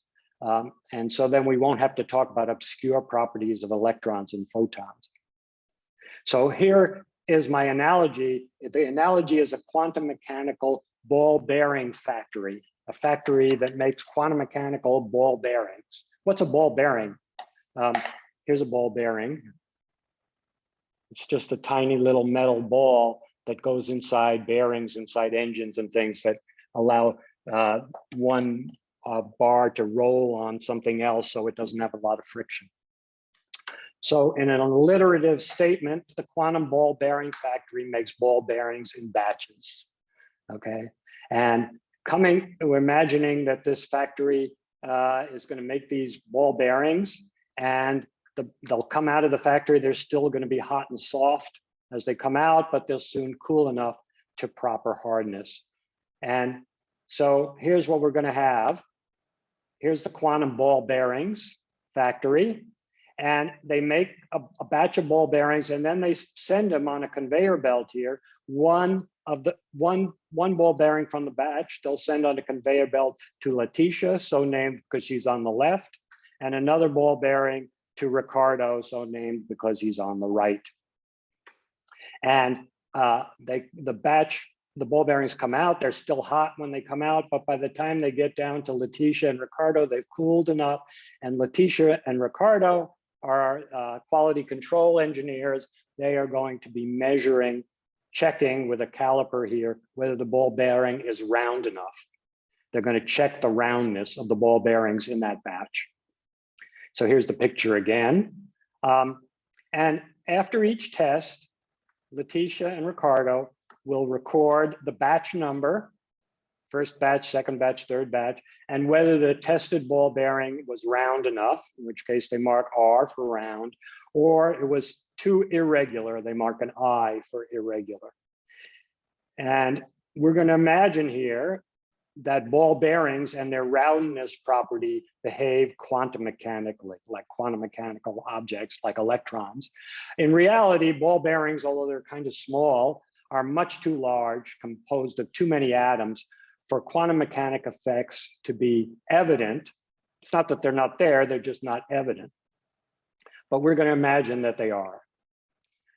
And so then we won't have to talk about obscure properties of electrons and photons. So here is my analogy. The analogy is a quantum mechanical ball bearing factory, a factory that makes quantum mechanical ball bearings. What's a ball bearing? Here's a ball bearing. It's just a tiny little metal ball that goes inside bearings, inside engines and things that allow one bar to roll on something else so it doesn't have a lot of friction. So in an alliterative statement, the quantum ball bearing factory makes ball bearings in batches, okay? And we're imagining that this factory is going to make these ball bearings, and they'll come out of the factory. They're still going to be hot and soft as they come out, but they'll soon cool enough to proper hardness. And so here's what we're going to have. Here's the quantum ball bearings factory, and they make a batch of ball bearings, and then they send them on a conveyor belt here. One ball bearing from the batch, they'll send on a conveyor belt to Letitia, so named because she's on the left, and another ball bearing to Ricardo, so named because he's on the right. And the ball bearings come out, they're still hot when they come out, but by the time they get down to Letitia and Ricardo, they've cooled enough, and Letitia and Ricardo are quality control engineers. They are going to be measuring, checking with a caliper here, whether the ball bearing is round enough. They're going to check the roundness of the ball bearings in that batch. So here's the picture again. And after each test, Letitia and Ricardo will record the batch number, first batch, second batch, third batch, and whether the tested ball bearing was round enough, in which case they mark R for round, or it was too irregular, they mark an I for irregular. And we're going to imagine here that ball bearings and their roundness property behave quantum mechanically, like quantum mechanical objects like electrons. In reality, ball bearings, although they're kind of small, are much too large, composed of too many atoms for quantum mechanic effects to be evident. It's not that they're not there, they're just not evident. But we're going to imagine that they are.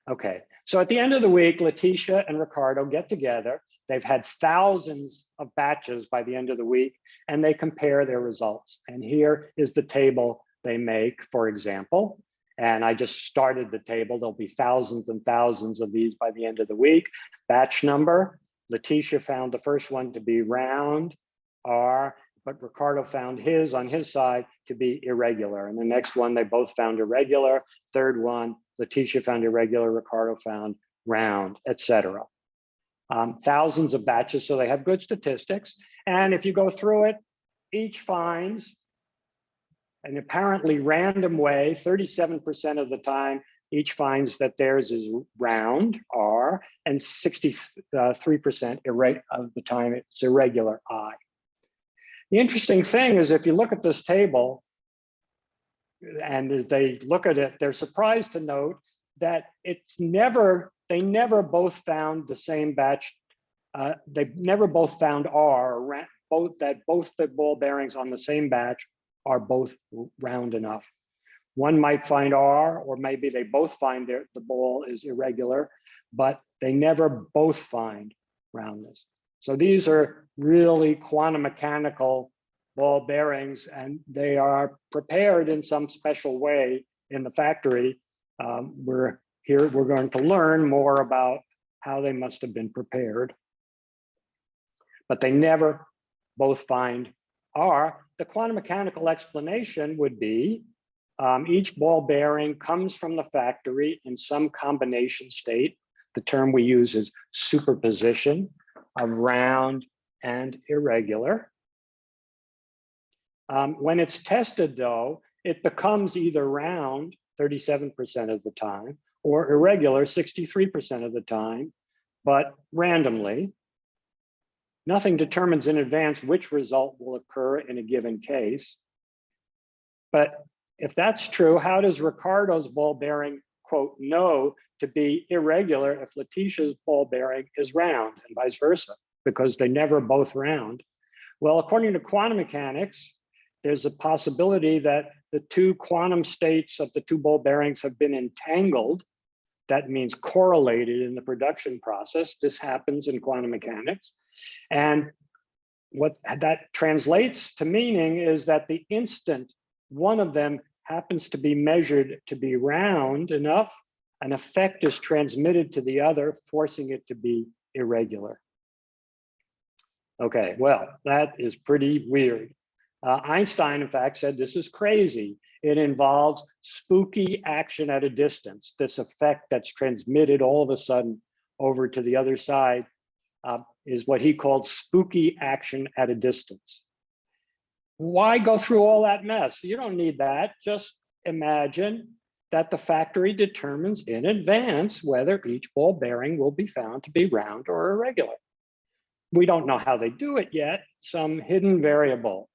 Okay, so at the end of the week, Letitia and Ricardo get together. They've had thousands of batches by the end of the week, and they compare their results. And here is the table they make, for example. And I just started the table. There'll be thousands and thousands of these by the end of the week. Batch number, Letitia found the first one to be round, R, but Ricardo found his on his side to be irregular. And the next one, they both found irregular. Third one, Letitia found irregular, Ricardo found round, etc. Thousands of batches, so they have good statistics. And if you go through it, each finds an apparently random way, 37% of the time, each finds that theirs is round, R, and 63% of the time it's irregular, I. The interesting thing is if you look at this table, and as they look at it, they're surprised to note that they never both found the same batch. They never both found R, both the ball bearings on the same batch are both round enough. One might find R, or maybe they both find the ball is irregular, but they never both find roundness. So these are really quantum mechanical ball bearings, and they are prepared in some special way in the factory. We're going to learn more about how they must have been prepared. But they never both find R. The quantum mechanical explanation would be each ball bearing comes from the factory in some combination state. The term we use is superposition of round and irregular. When it's tested, though, it becomes either round 37% of the time or irregular 63% of the time, but randomly. Nothing determines in advance which result will occur in a given case. But if that's true, how does Ricardo's ball bearing, quote, know to be irregular if Letitia's ball bearing is round and vice versa, because they never both round? Well, according to quantum mechanics, there's a possibility that the two quantum states of the two ball bearings have been entangled. That means correlated in the production process. This happens in quantum mechanics. And what that translates to meaning is that the instant one of them happens to be measured to be round enough, an effect is transmitted to the other, forcing it to be irregular. Okay, well, that is pretty weird. Einstein, in fact, said this is crazy. It involves spooky action at a distance, this effect that's transmitted all of a sudden over to the other side. Is what he called spooky action at a distance. Why go through all that mess? You don't need that. Just imagine that the factory determines in advance whether each ball bearing will be found to be round or irregular. We don't know how they do it yet. Some hidden variable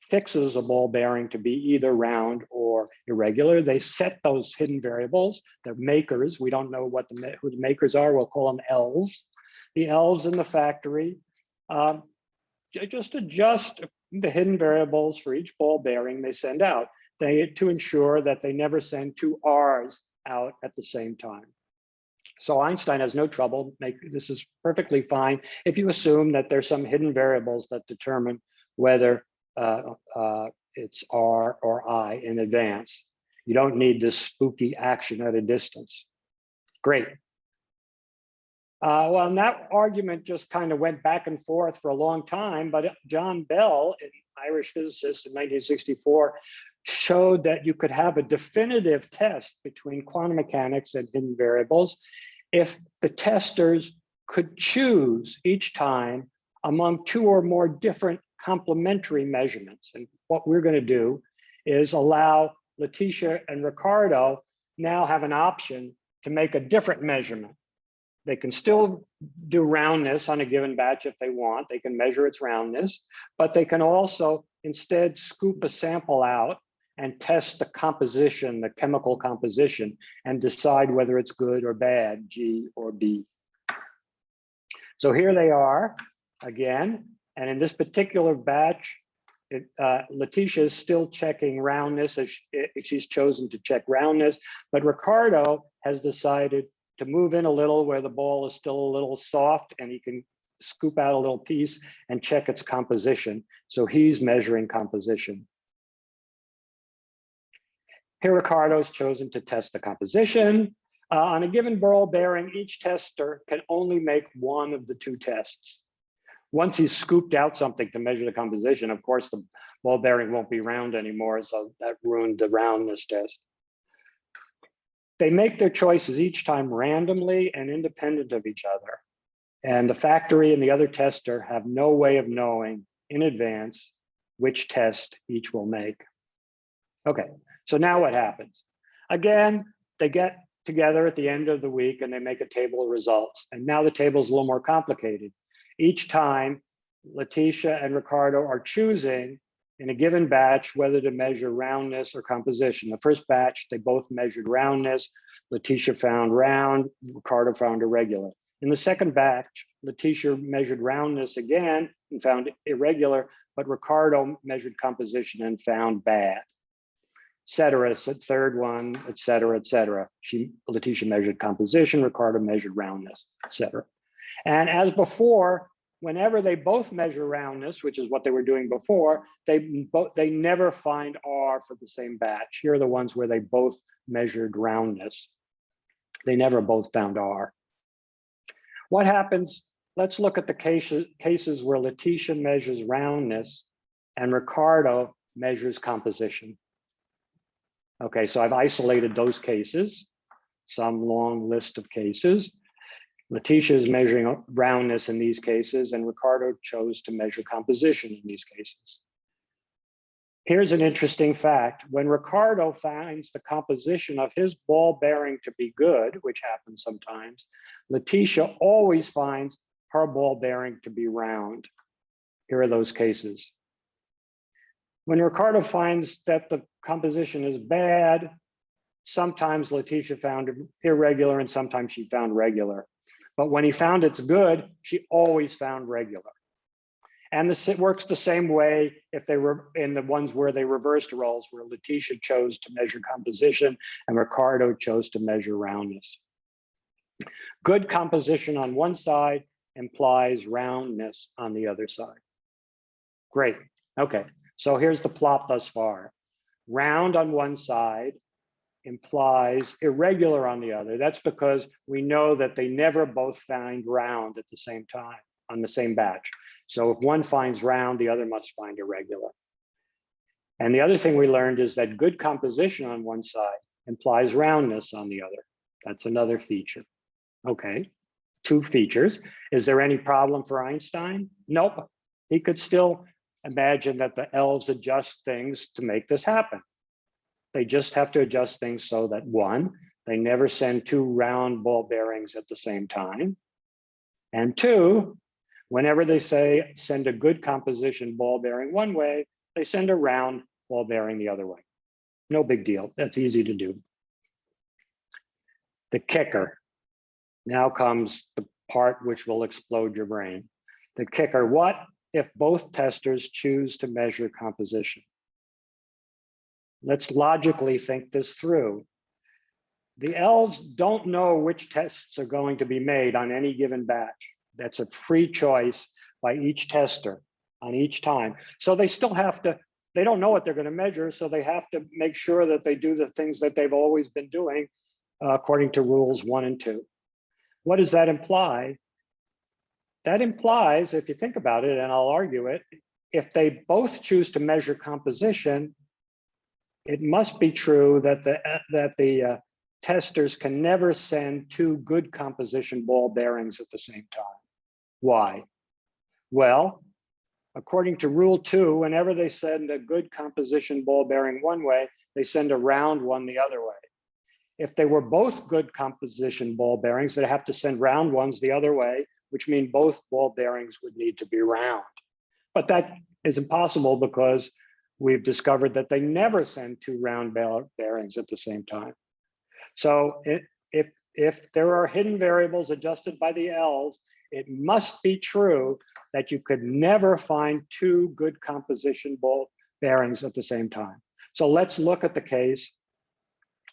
fixes a ball bearing to be either round or irregular. They set those hidden variables. They're makers. We don't know who the makers are. We'll call them elves. The elves in the factory just adjust the hidden variables for each ball bearing they send out to ensure that they never send two R's out at the same time. So Einstein has no trouble. This is perfectly fine if you assume that there's some hidden variables that determine whether it's R or I in advance. You don't need this spooky action at a distance. Great. Well, and that argument just kind of went back and forth for a long time, but John Bell, an Irish physicist in 1964, showed that you could have a definitive test between quantum mechanics and hidden variables if the testers could choose each time among two or more different complementary measurements. And what we're going to do is allow Letitia and Ricardo now have an option to make a different measurement. They can still do roundness on a given batch if they want. They can measure its roundness, but they can also instead scoop a sample out and test the composition, the chemical composition, and decide whether it's good or bad, G or B. So here they are again. And in this particular batch, Letitia is still checking roundness as she's chosen to check roundness, but Ricardo has decided to move in a little where the ball is still a little soft and he can scoop out a little piece and check its composition. So he's measuring composition. Here, Ricardo's chosen to test the composition. On a given ball bearing, each tester can only make one of the two tests. Once he's scooped out something to measure the composition, of course, the ball bearing won't be round anymore, so that ruined the roundness test. They make their choices each time randomly and independent of each other. And the factory and the other tester have no way of knowing in advance which test each will make. Okay, so now what happens? Again, they get together at the end of the week and they make a table of results. And now the table is a little more complicated. Each time, Letitia and Ricardo are choosing in a given batch whether to measure roundness or composition. The first batch, they both measured roundness. Letitia found round, Ricardo found irregular. In the second batch, Letitia measured roundness again and found irregular, but Ricardo measured composition and found bad, et cetera. Third one, et cetera, et cetera. Letitia measured composition, Ricardo measured roundness, et cetera. And as before, whenever they both measure roundness, which is what they were doing before, they never find R for the same batch. Here are the ones where they both measured roundness. They never both found R. What happens? Let's look at the cases where Letitia measures roundness and Ricardo measures composition. Okay, so I've isolated those cases, some long list of cases. Letitia is measuring roundness in these cases, and Ricardo chose to measure composition in these cases. Here's an interesting fact. When Ricardo finds the composition of his ball bearing to be good, which happens sometimes, Letitia always finds her ball bearing to be round. Here are those cases. When Ricardo finds that the composition is bad, sometimes Letitia found it irregular and sometimes she found regular. But when he found it's good, she always found regular. And it works the same way if they were in the ones where they reversed roles, where Letitia chose to measure composition and Ricardo chose to measure roundness. Good composition on one side implies roundness on the other side. Great. Okay, so here's the plot thus far. Round on one side implies irregular on the other. That's because we know that they never both find round at the same time on the same batch. So if one finds round, the other must find irregular. And the other thing we learned is that good composition on one side implies roundness on the other. That's another feature. Okay, two features. Is there any problem for Einstein? Nope. He could still imagine that the elves adjust things to make this happen. They just have to adjust things so that one, they never send two round ball bearings at the same time. And two, whenever they say send a good composition ball bearing one way, they send a round ball bearing the other way. No big deal. That's easy to do. The kicker. Now comes the part which will explode your brain. The kicker. What if both testers choose to measure composition? Let's logically think this through. The elves don't know which tests are going to be made on any given batch. That's a free choice by each tester on each time. So they still have to, they don't know what they're going to measure, so they have to make sure that they do the things that they've always been doing according to rules 1 and 2. What does that imply? That implies, if you think about it, and I'll argue it, if they both choose to measure composition, it must be true that the testers can never send two good composition ball bearings at the same time. Why? Well, according to rule 2, whenever they send a good composition ball bearing one way, they send a round one the other way. If they were both good composition ball bearings, they'd have to send round ones the other way, which means both ball bearings would need to be round. But that is impossible because we've discovered that they never send two round bearings at the same time. So if there are hidden variables adjusted by the elves, it must be true that you could never find two good composition ball bearings at the same time. So let's look at the case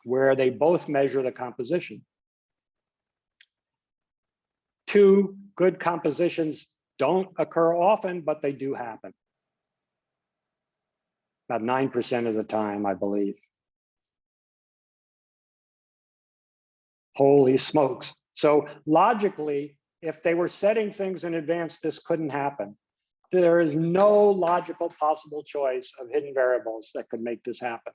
where they both measure the composition. Two good compositions don't occur often, but they do happen. About 9% of the time, I believe. Holy smokes. So logically, if they were setting things in advance, this couldn't happen. There is no logical possible choice of hidden variables that could make this happen,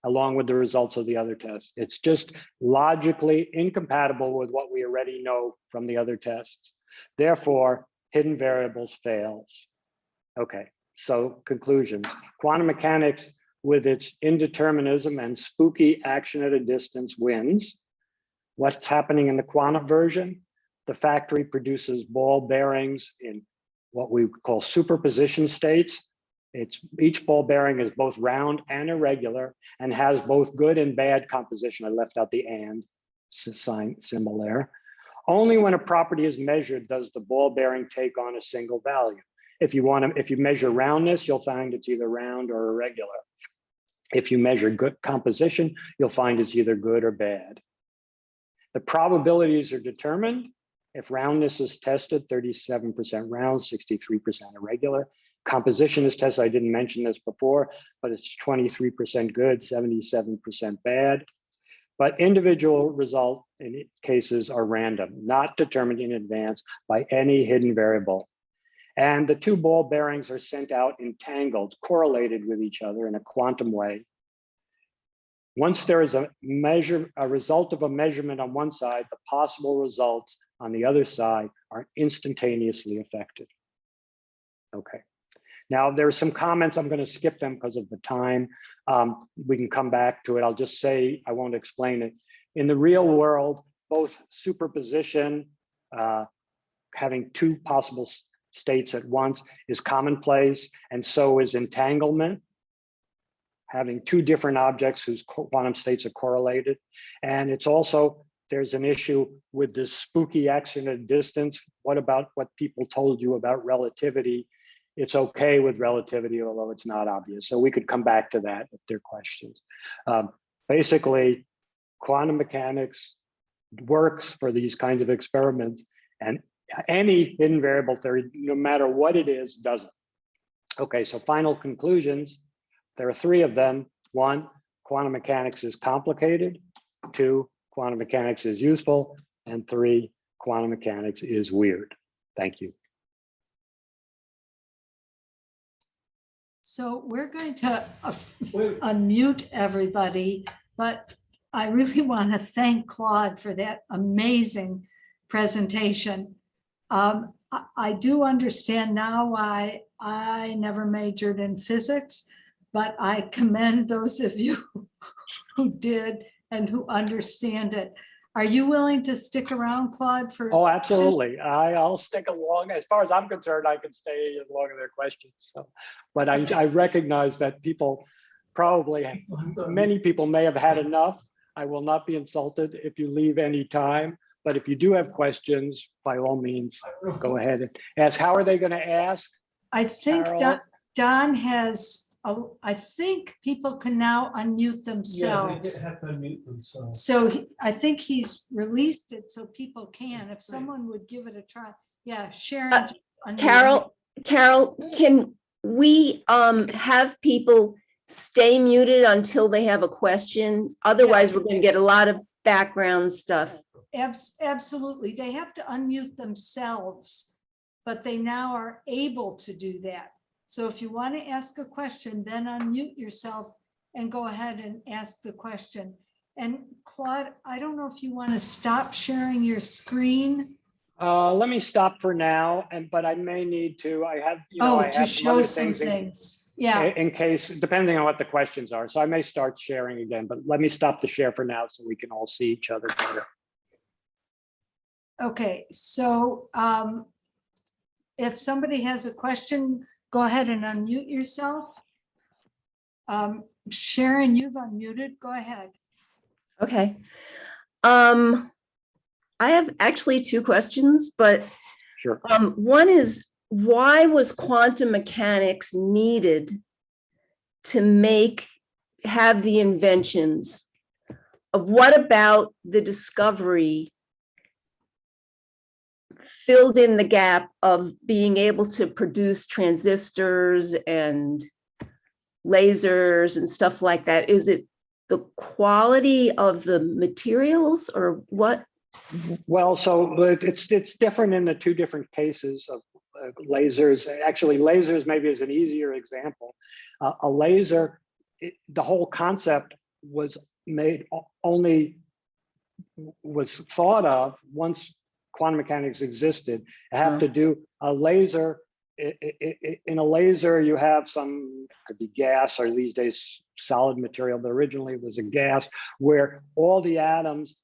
along with the results of the other tests. It's just logically incompatible with what we already know from the other tests. Therefore, hidden variables fails. Okay, so conclusions. Quantum mechanics, with its indeterminism and spooky action at a distance, wins. What's happening in the quantum version? The factory produces ball bearings in what we call superposition states. Each ball bearing is both round and irregular and has both good and bad composition. I left out the and sign symbol there. Only when a property is measured does the ball bearing take on a single value. If you measure roundness, you'll find it's either round or irregular. If you measure good composition, you'll find it's either good or bad. The probabilities are determined. If roundness is tested, 37% round, 63% irregular. Composition is tested, I didn't mention this before, but it's 23% good, 77% bad. But individual result in cases are random, not determined in advance by any hidden variable. And the two ball bearings are sent out entangled, correlated with each other in a quantum way. Once there is a result of a measurement on one side, the possible results on the other side are instantaneously affected. Okay. Now there's some comments, I'm going to skip them because of the time. We can come back to it. I'll just say, I won't explain it. In the real world, both superposition, having two possible states at once, is commonplace, and so is entanglement, having two different objects whose quantum states are correlated. And it's also, there's an issue with this spooky action at distance. What about what people told you about relativity? It's okay with relativity, although it's not obvious. So we could come back to that if there are questions. Basically, quantum mechanics works for these kinds of experiments, and any hidden variable theory, no matter what it is, doesn't. Okay, so final conclusions. There are three of them. One, quantum mechanics is complicated. Two, quantum mechanics is useful. And three, quantum mechanics is weird. Thank you. So we're going to unmute everybody, but I really want to thank Claude for that amazing presentation. I do understand now why I never majored in physics, but I commend those of you who did and who understand it. Are you willing to stick around, Claude? For Oh, absolutely. I'll stick along. As far as I'm concerned, I can stay as long as there are questions. So, but I recognize that people probably, many people may have had enough. I will not be insulted if you leave any time. But if you do have questions, by all means, go ahead and ask. How are they going to ask? I think Don has. I think people can now unmute themselves. Yeah, they have to unmute themselves. So I think he's released it so people can. If someone would give it a try. Yeah, Sharon. Carol, can we have people stay muted until they have a question? Otherwise, we're going to get a lot of background stuff. Absolutely. They have to unmute themselves, but they now are able to do that. So if you want to ask a question, then unmute yourself and go ahead and ask the question. And Claude, I don't know if you want to stop sharing your screen. Let me stop for now, but I may need to. I have, I to have show some things. Yeah. In case, depending on what the questions are. So I may start sharing again, but let me stop the share for now so we can all see each other better. Okay, so if somebody has a question, go ahead and unmute yourself. Sharon, you've unmuted. Go ahead. Okay. I have actually two questions, but sure. One is, why was quantum mechanics needed to have the inventions what about the discovery filled in the gap of being able to produce transistors and lasers and stuff like that? Is it the quality of the materials or what? Well, so it's different in the two different cases of lasers. Actually, lasers maybe is an easier example. A laser, the whole concept was thought of once quantum mechanics existed. I have to do a laser. In a laser, you have some, could be gas or these days solid material, but originally it was a gas where all the atoms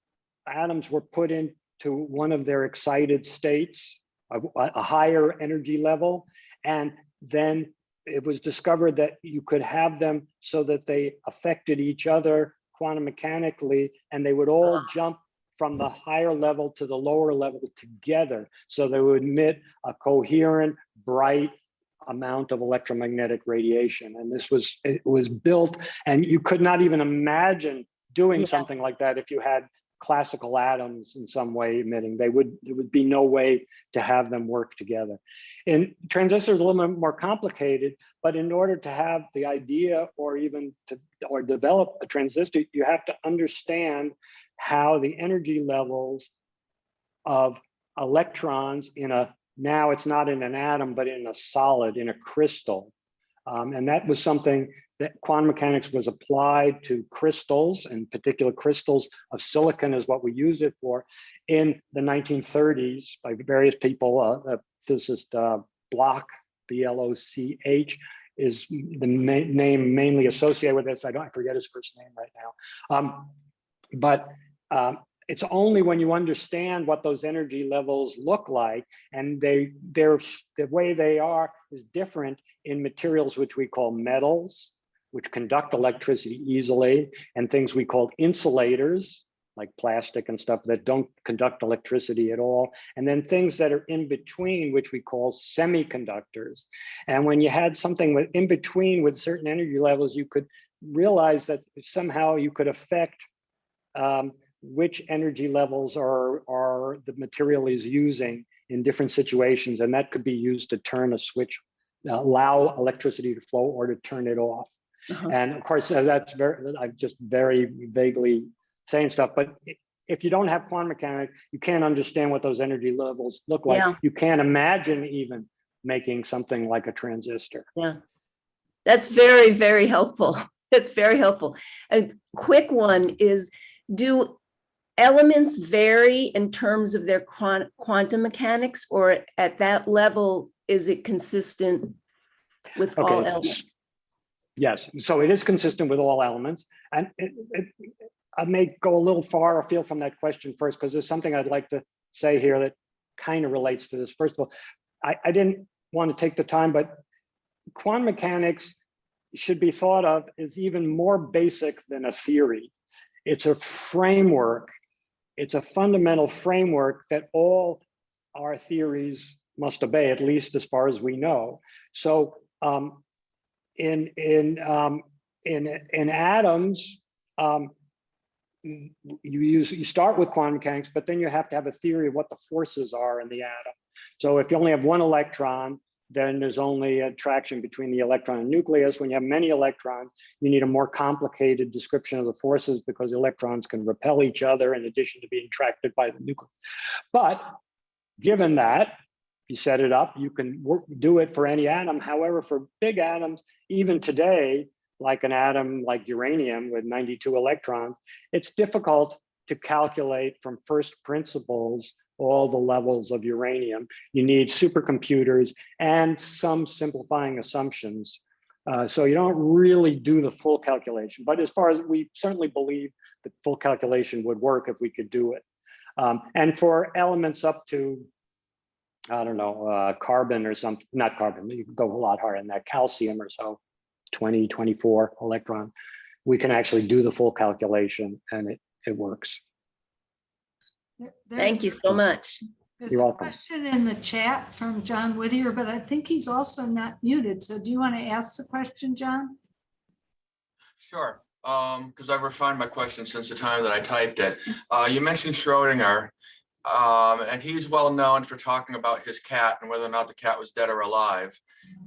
were put into one of their excited states, a higher energy level. And then it was discovered that you could have them so that they affected each other quantum mechanically, and they would all jump from the higher level to the lower level together. So they would emit a coherent, bright amount of electromagnetic radiation. And it was built, and you could not even imagine doing something like that if you had classical atoms in some way emitting. There would be no way to have them work together. And transistors are a little bit more complicated, but in order to have the idea or even or develop a transistor, you have to understand how the energy levels of electrons now it's not in an atom, but in a solid, in a crystal. And that was something that quantum mechanics was applied to crystals, and particular crystals of silicon is what we use it for, in the 1930s by various people. Physicist Bloch, B-L-O-C-H, is the name mainly associated with this. I forget his first name right now. But it's only when you understand what those energy levels look like, and the way they are is different in materials which we call metals, which conduct electricity easily, and things we call insulators, like plastic and stuff that don't conduct electricity at all. And then things that are in between, which we call semiconductors. And when you had something in between with certain energy levels, you could realize that somehow you could affect which energy levels are the material is using in different situations. And that could be used to turn a switch, allow electricity to flow, or to turn it off. And of course, that's I'm just very vaguely saying stuff, but if you don't have quantum mechanics, you can't understand what those energy levels look like. Yeah. You can't imagine even making something like a transistor. Yeah, that's very, very helpful. That's very helpful. A quick one is, do elements vary in terms of their quantum mechanics, or at that level, is it consistent with all elements? Yes, so it is consistent with all elements. And I may go a little far afield from that question first, because there's something I'd like to say here that kind of relates to this. First of all, I didn't want to take the time, but quantum mechanics should be thought of as even more basic than a theory. It's a framework. It's a fundamental framework that all our theories must obey, at least as far as we know. So in atoms, you start with quantum mechanics, but then you have to have a theory of what the forces are in the atom. So if you only have one electron, then there's only attraction between the electron and nucleus. When you have many electrons, you need a more complicated description of the forces, because the electrons can repel each other in addition to being attracted by the nucleus. But given that, you set it up, you can do it for any atom. However, for big atoms, even today, like an atom like uranium with 92 electrons, it's difficult to calculate from first principles all the levels of uranium. You need supercomputers and some simplifying assumptions. So you don't really do the full calculation. But as far as we certainly believe that full calculation would work if we could do it. And for elements up to, I don't know, carbon or something, not carbon, you can go a lot higher than that, calcium or so, 20, 24 electron, we can actually do the full calculation, and it works. Thank you so much. There's a question in the chat from John Whittier, but I think he's also not muted. So do you want to ask the question, John? Sure. because I've refined my question since the time that I typed it. You mentioned Schrodinger, and he's well known for talking about his cat and whether or not the cat was dead or alive.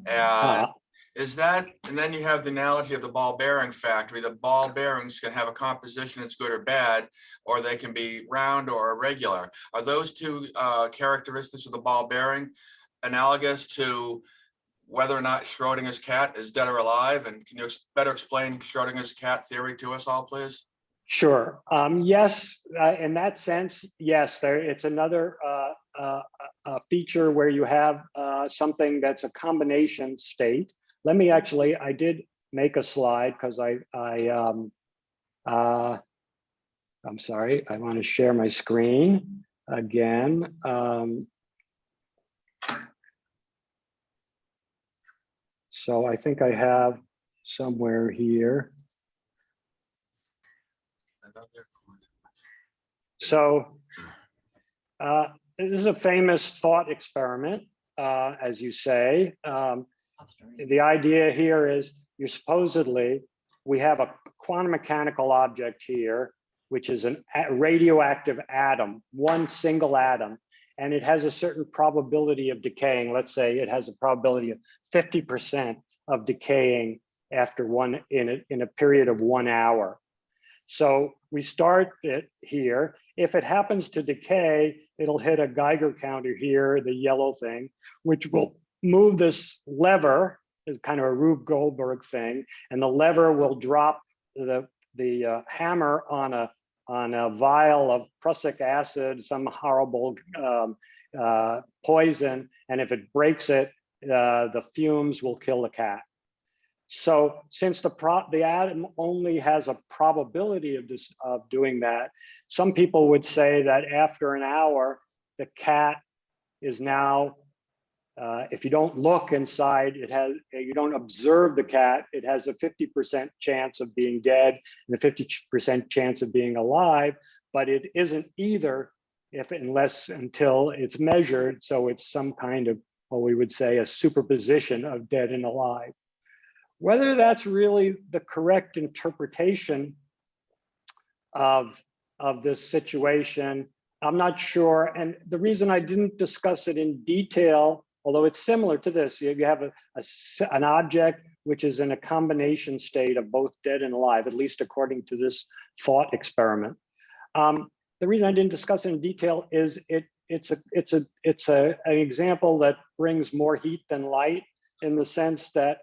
And is that, and then you have the analogy of the ball bearing factory. The ball bearings can have a composition that's good or bad, or they can be round or irregular. Are those two characteristics of the ball bearing analogous to whether or not Schrodinger's cat is dead or alive? And can you better explain Schrodinger's cat theory to us all, please? Sure. Yes, in that sense, yes, it's another feature where you have something that's a combination state. Let me actually, I did make a slide because I'm sorry, I want to share my screen again. So I think I have somewhere here. So this is a famous thought experiment, as you say. The idea here is we have a quantum mechanical object here, which is a radioactive atom, one single atom, and it has a certain probability of decaying. Let's say it has a probability of 50% of decaying after in a period of 1 hour. So we start it here. If it happens to decay, it'll hit a Geiger counter here, the yellow thing, which will move this lever, is kind of a Rube Goldberg thing, and the lever will drop the hammer on a vial of prussic acid, some horrible poison, and if it breaks it, the fumes will kill the cat. So since the atom only has a probability of doing that, some people would say that after an hour, the cat is now, if you don't look inside, you don't observe the cat, it has a 50% chance of being dead and a 50% chance of being alive, but it isn't either until it's measured. So it's some kind of, what we would say, a superposition of dead and alive. Whether that's really the correct interpretation of this situation, I'm not sure. And the reason I didn't discuss it in detail, although it's similar to this, you have an object which is in a combination state of both dead and alive, at least according to this thought experiment. The reason I didn't discuss it in detail is it's an example that brings more heat than light, in the sense that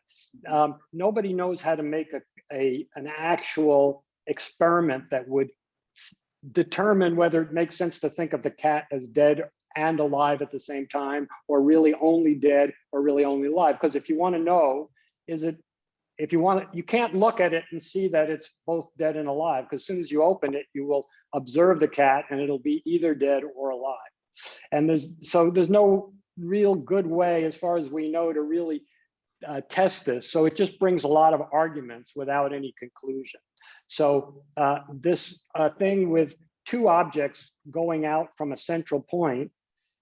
nobody knows how to make an actual experiment that would determine whether it makes sense to think of the cat as dead and alive at the same time, or really only dead or really only alive. Because if you want to know, you can't look at it and see that it's both dead and alive, because as soon as you open it, you will observe the cat and it'll be either dead or alive. And there's no real good way, as far as we know, to really test this. So it just brings a lot of arguments without any conclusion. So this thing with two objects going out from a central point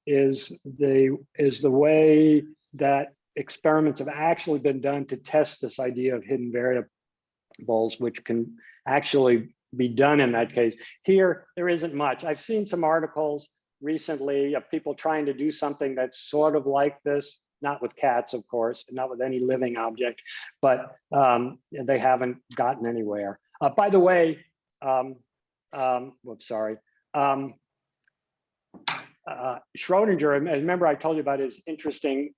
is the way that experiments have actually been done to test this idea of hidden variables, which can actually be done in that case. Here, there isn't much. I've seen some articles recently of people trying to do something that's sort of like this, not with cats, of course, not with any living object, but they haven't gotten anywhere. By the way, Schrodinger, remember I told you about his interesting,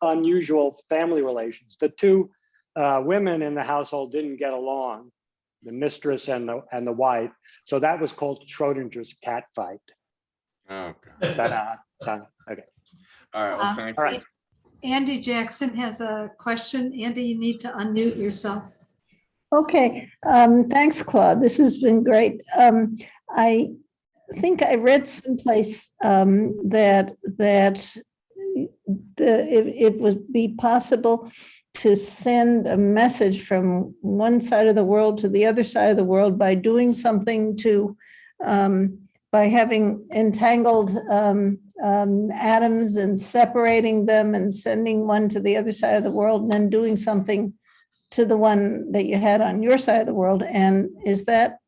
unusual family relations. The two women in the household didn't get along, the mistress and the wife. So that was called Schrodinger's cat fight. Okay. Done. Okay. All right. Well, thank All right. Andy Jackson has a question. Andy, you need to unmute yourself. Okay, thanks, Claude. This has been great. I think I read someplace that it would be possible to send a message from one side of the world to the other side of the world by doing something by having entangled atoms and separating them and sending one to the other side of the world, and then doing something to the one that you had on your side of the world? And is that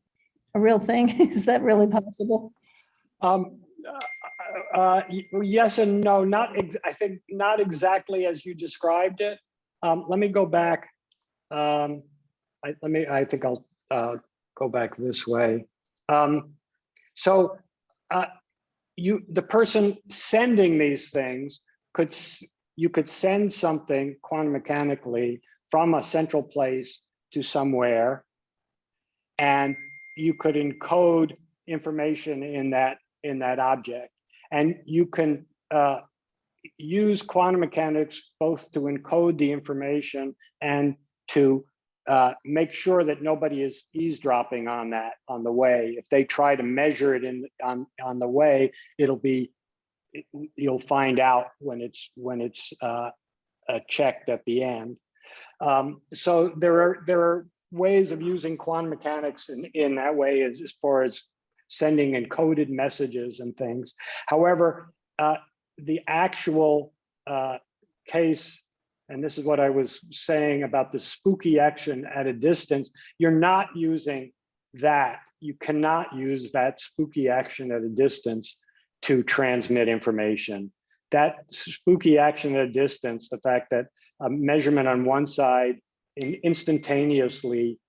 a real thing? Is that really possible? Yes and no, I think not exactly as you described it. Let me go back. I think I'll go back this way. The person sending these things you could send something quantum mechanically from a central place to somewhere, and you could encode information in that object. And you can use quantum mechanics both to encode the information and to make sure that nobody is eavesdropping on that on the way. If they try to measure it on the way, you'll find out when it's checked at the end. So there are ways of using quantum mechanics in that way as far as sending encoded messages and things. However, the actual case, and this is what I was saying about the spooky action at a distance, you're not using that. You cannot use that spooky action at a distance to transmit information. That spooky action at a distance, the fact that a measurement on one side instantaneously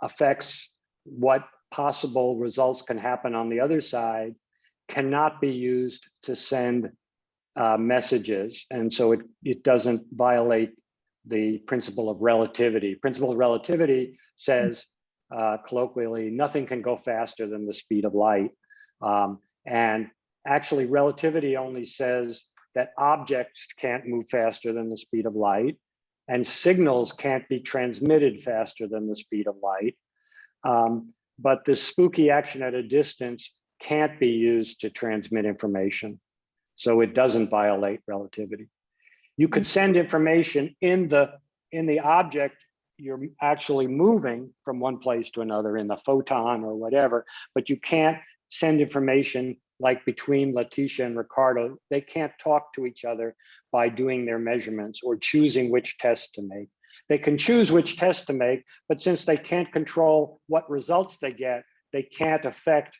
affects what possible results can happen on the other side, cannot be used to send messages. And so it doesn't violate the principle of relativity. Principle of relativity says, colloquially, nothing can go faster than the speed of light. And actually, relativity only says that objects can't move faster than the speed of light, and signals can't be transmitted faster than the speed of light. But the spooky action at a distance can't be used to transmit information. So it doesn't violate relativity. You could send information in the object you're actually moving from one place to another, in the photon or whatever, but you can't send information like between Letitia and Ricardo. They can't talk to each other by doing their measurements or choosing which test to make. They can choose which test to make, but since they can't control what results they get, they can't affect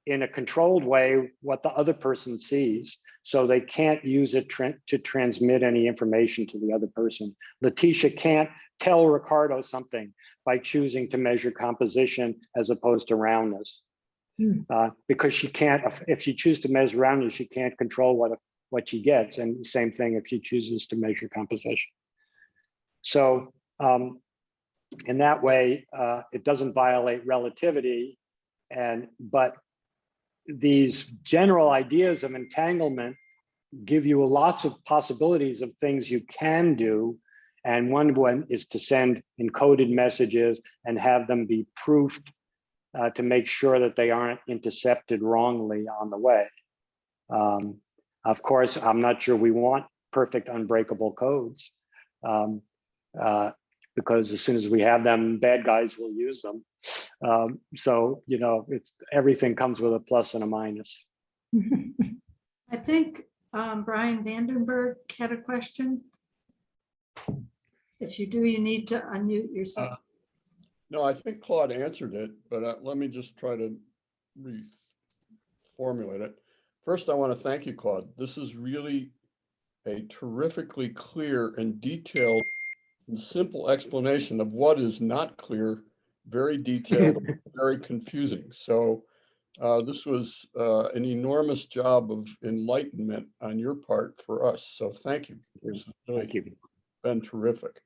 in a controlled way what the other person sees. So they can't use it to transmit any information to the other person. Letitia can't tell Ricardo something by choosing to measure composition as opposed to roundness. Because she can't, if she chooses to measure roundness, she can't control what she gets. And the same thing if she chooses to measure composition. So in that way, it doesn't violate relativity. But these general ideas of entanglement give you lots of possibilities of things you can do. And one is to send encoded messages and have them be proofed to make sure that they aren't intercepted wrongly on the way. Of course, I'm not sure we want perfect unbreakable codes because as soon as we have them, bad guys will use them. So, you know, everything comes with a plus and a minus. I think Brian Vandenberg had a question. If you do, you need to unmute yourself. No, I think Claude answered it, but let me just try to reformulate it. First, I want to thank you, Claude. This is really a terrifically clear and detailed and simple explanation of what is not clear, very detailed, very confusing. So this was an enormous job of enlightenment on your part for us. So thank you. This has really been terrific.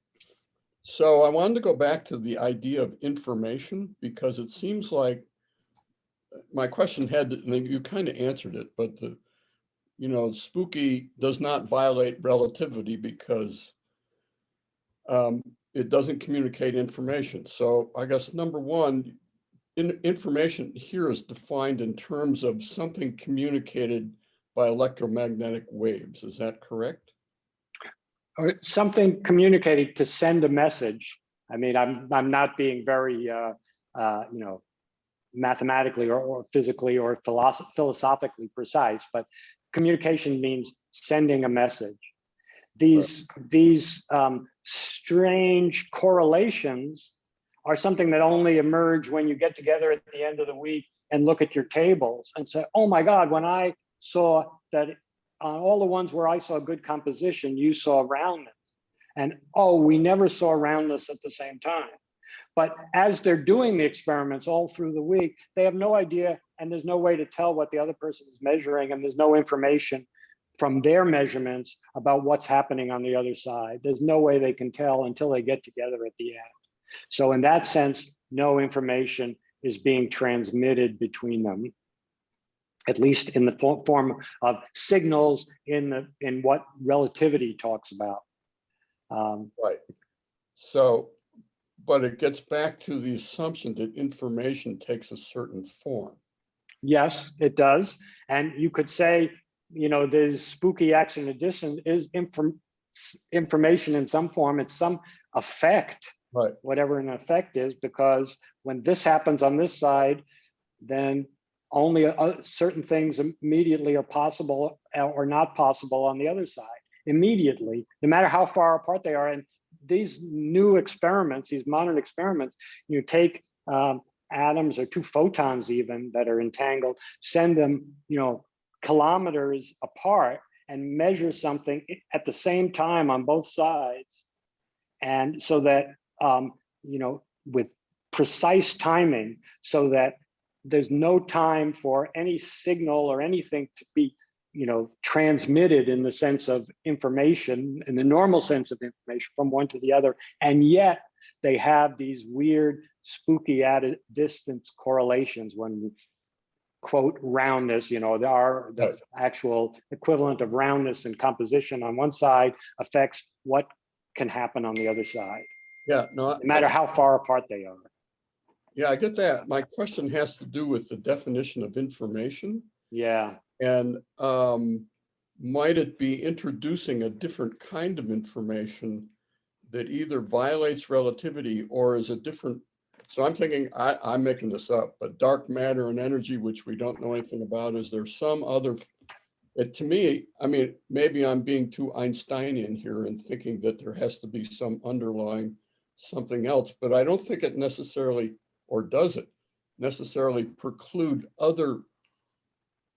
So I wanted to go back to the idea of information, because it seems like my question had, and you kind of answered it, but spooky does not violate relativity because it doesn't communicate information. So I guess number one, information here is defined in terms of something communicated by electromagnetic waves. Is that correct? Or something communicated to send a message. I mean, I'm not being very, mathematically or physically or philosophically precise, but communication means sending a message. These strange correlations are something that only emerge when you get together at the end of the week and look at your tables and say, oh my God, when I saw that on all the ones where I saw good composition, you saw roundness. And oh, we never saw roundness at the same time. But as they're doing the experiments all through the week, they have no idea, and there's no way to tell what the other person is measuring, and there's no information from their measurements about what's happening on the other side. There's no way they can tell until they get together at the end. So in that sense, no information is being transmitted between them, at least in the form of signals in what relativity talks about. Right. So, but it gets back to the assumption that information takes a certain form. Yes, it does. And you could say, you know, there's spooky action addition is information in some form. It's some effect, Right. whatever an effect is, because when this happens on this side, then only certain things immediately are possible or not possible on the other side immediately, no matter how far apart they are. And these new experiments, these modern experiments, you take atoms or two photons even that are entangled, send them, you know, kilometers apart and measure something at the same time on both sides. And so that, you know, with precise timing, so that there's no time for any signal or anything to be, you know, transmitted in the sense of information, in the normal sense of information from one to the other. And yet they have these weird, spooky added distance correlations when we quote roundness, you know, the actual equivalent of roundness and composition on one side affects what can happen on the other side. Yeah, no, No matter how far apart they are. yeah, I get that. My question has to do with the definition of information. Yeah. And might it be introducing a different kind of information that either violates relativity or is a different, so I'm thinking, I'm making this up, but dark matter and energy, which we don't know anything about, is there some other, to me, I mean, maybe I'm being too Einsteinian here and thinking that there has to be some underlying something else, but I don't think it necessarily, or does it necessarily preclude other,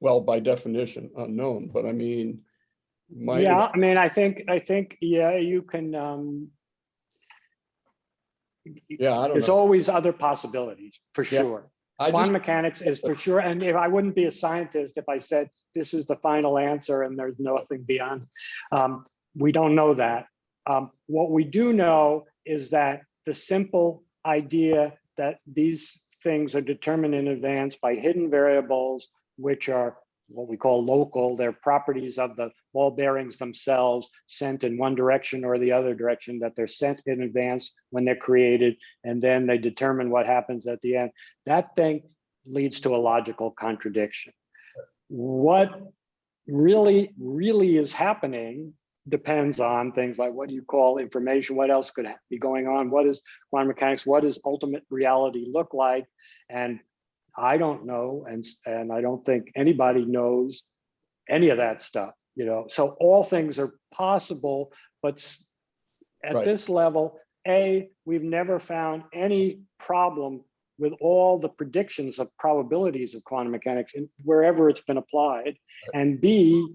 well, by definition, unknown, but I mean, Yeah, I mean, I think, yeah, you can, yeah, I don't there's know. always other possibilities, for Yeah. sure. I Quantum just, mechanics is for sure, and if I wouldn't be a scientist if I said this is the final answer and there's nothing beyond. We don't know that. What we do know is that the simple idea that these things are determined in advance by hidden variables, which are what we call local, they're properties of the ball bearings themselves, sent in one direction or the other direction, that they're sent in advance when they're created, and then they determine what happens at the end. That thing leads to a logical contradiction. What really is happening depends on things like what do you call information, what else could be going on, what is quantum mechanics, what does ultimate reality look like, and I don't know, and I don't think anybody knows any of that stuff, you know. So all things are possible, but at this level, we've never found any problem with all the predictions of probabilities of quantum mechanics wherever it's been applied. And B,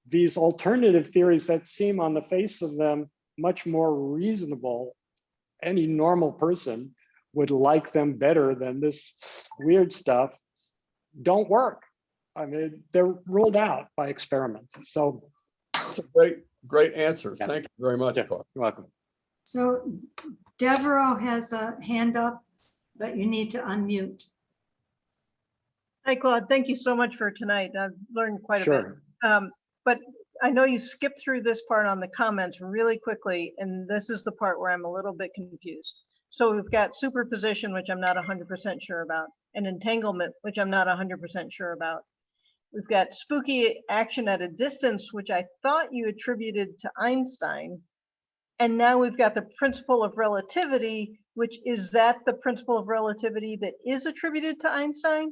these alternative theories that seem on the face of them much more reasonable, any normal person would like them better than this weird stuff, don't work. I mean, they're ruled out by experiments. So that's a great answer. Yeah. Thank you very much, Yeah. Claude. You're welcome. So Devereaux has a hand up, but you need to unmute. Hi, Claude. Thank you so much for tonight. I've learned quite a bit. Sure. But I know you skipped through this part on the comments really quickly, and this is the part where I'm a little bit confused. So we've got superposition, which I'm not 100% sure about, and entanglement, which I'm not 100% sure about. We've got spooky action at a distance, which I thought you attributed to Einstein. And now we've got the principle of relativity, which is that the principle of relativity that is attributed to Einstein?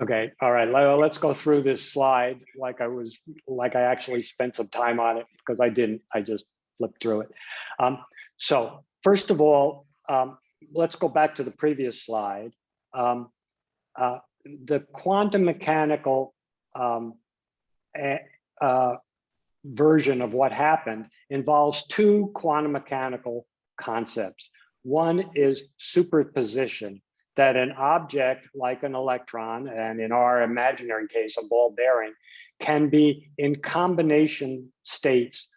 Okay, all right, let's go through this slide like I actually spent some time on it, because I didn't, I just flipped through it. So first of all, let's go back to the previous slide. The quantum mechanical version of what happened involves two quantum mechanical concepts. One is superposition, that an object like an electron, and in our imaginary case, a ball bearing, can be in combination states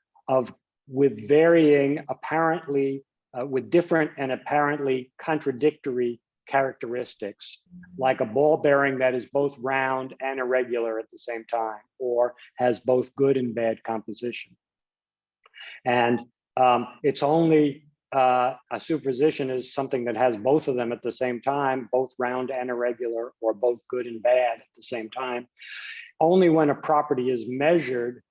with varying, apparently, with different and apparently contradictory characteristics, like a ball bearing that is both round and irregular at the same time, or has both good and bad composition. And it's only a superposition is something that has both of them at the same time, both round and irregular, or both good and bad at the same time. Only when a property is measured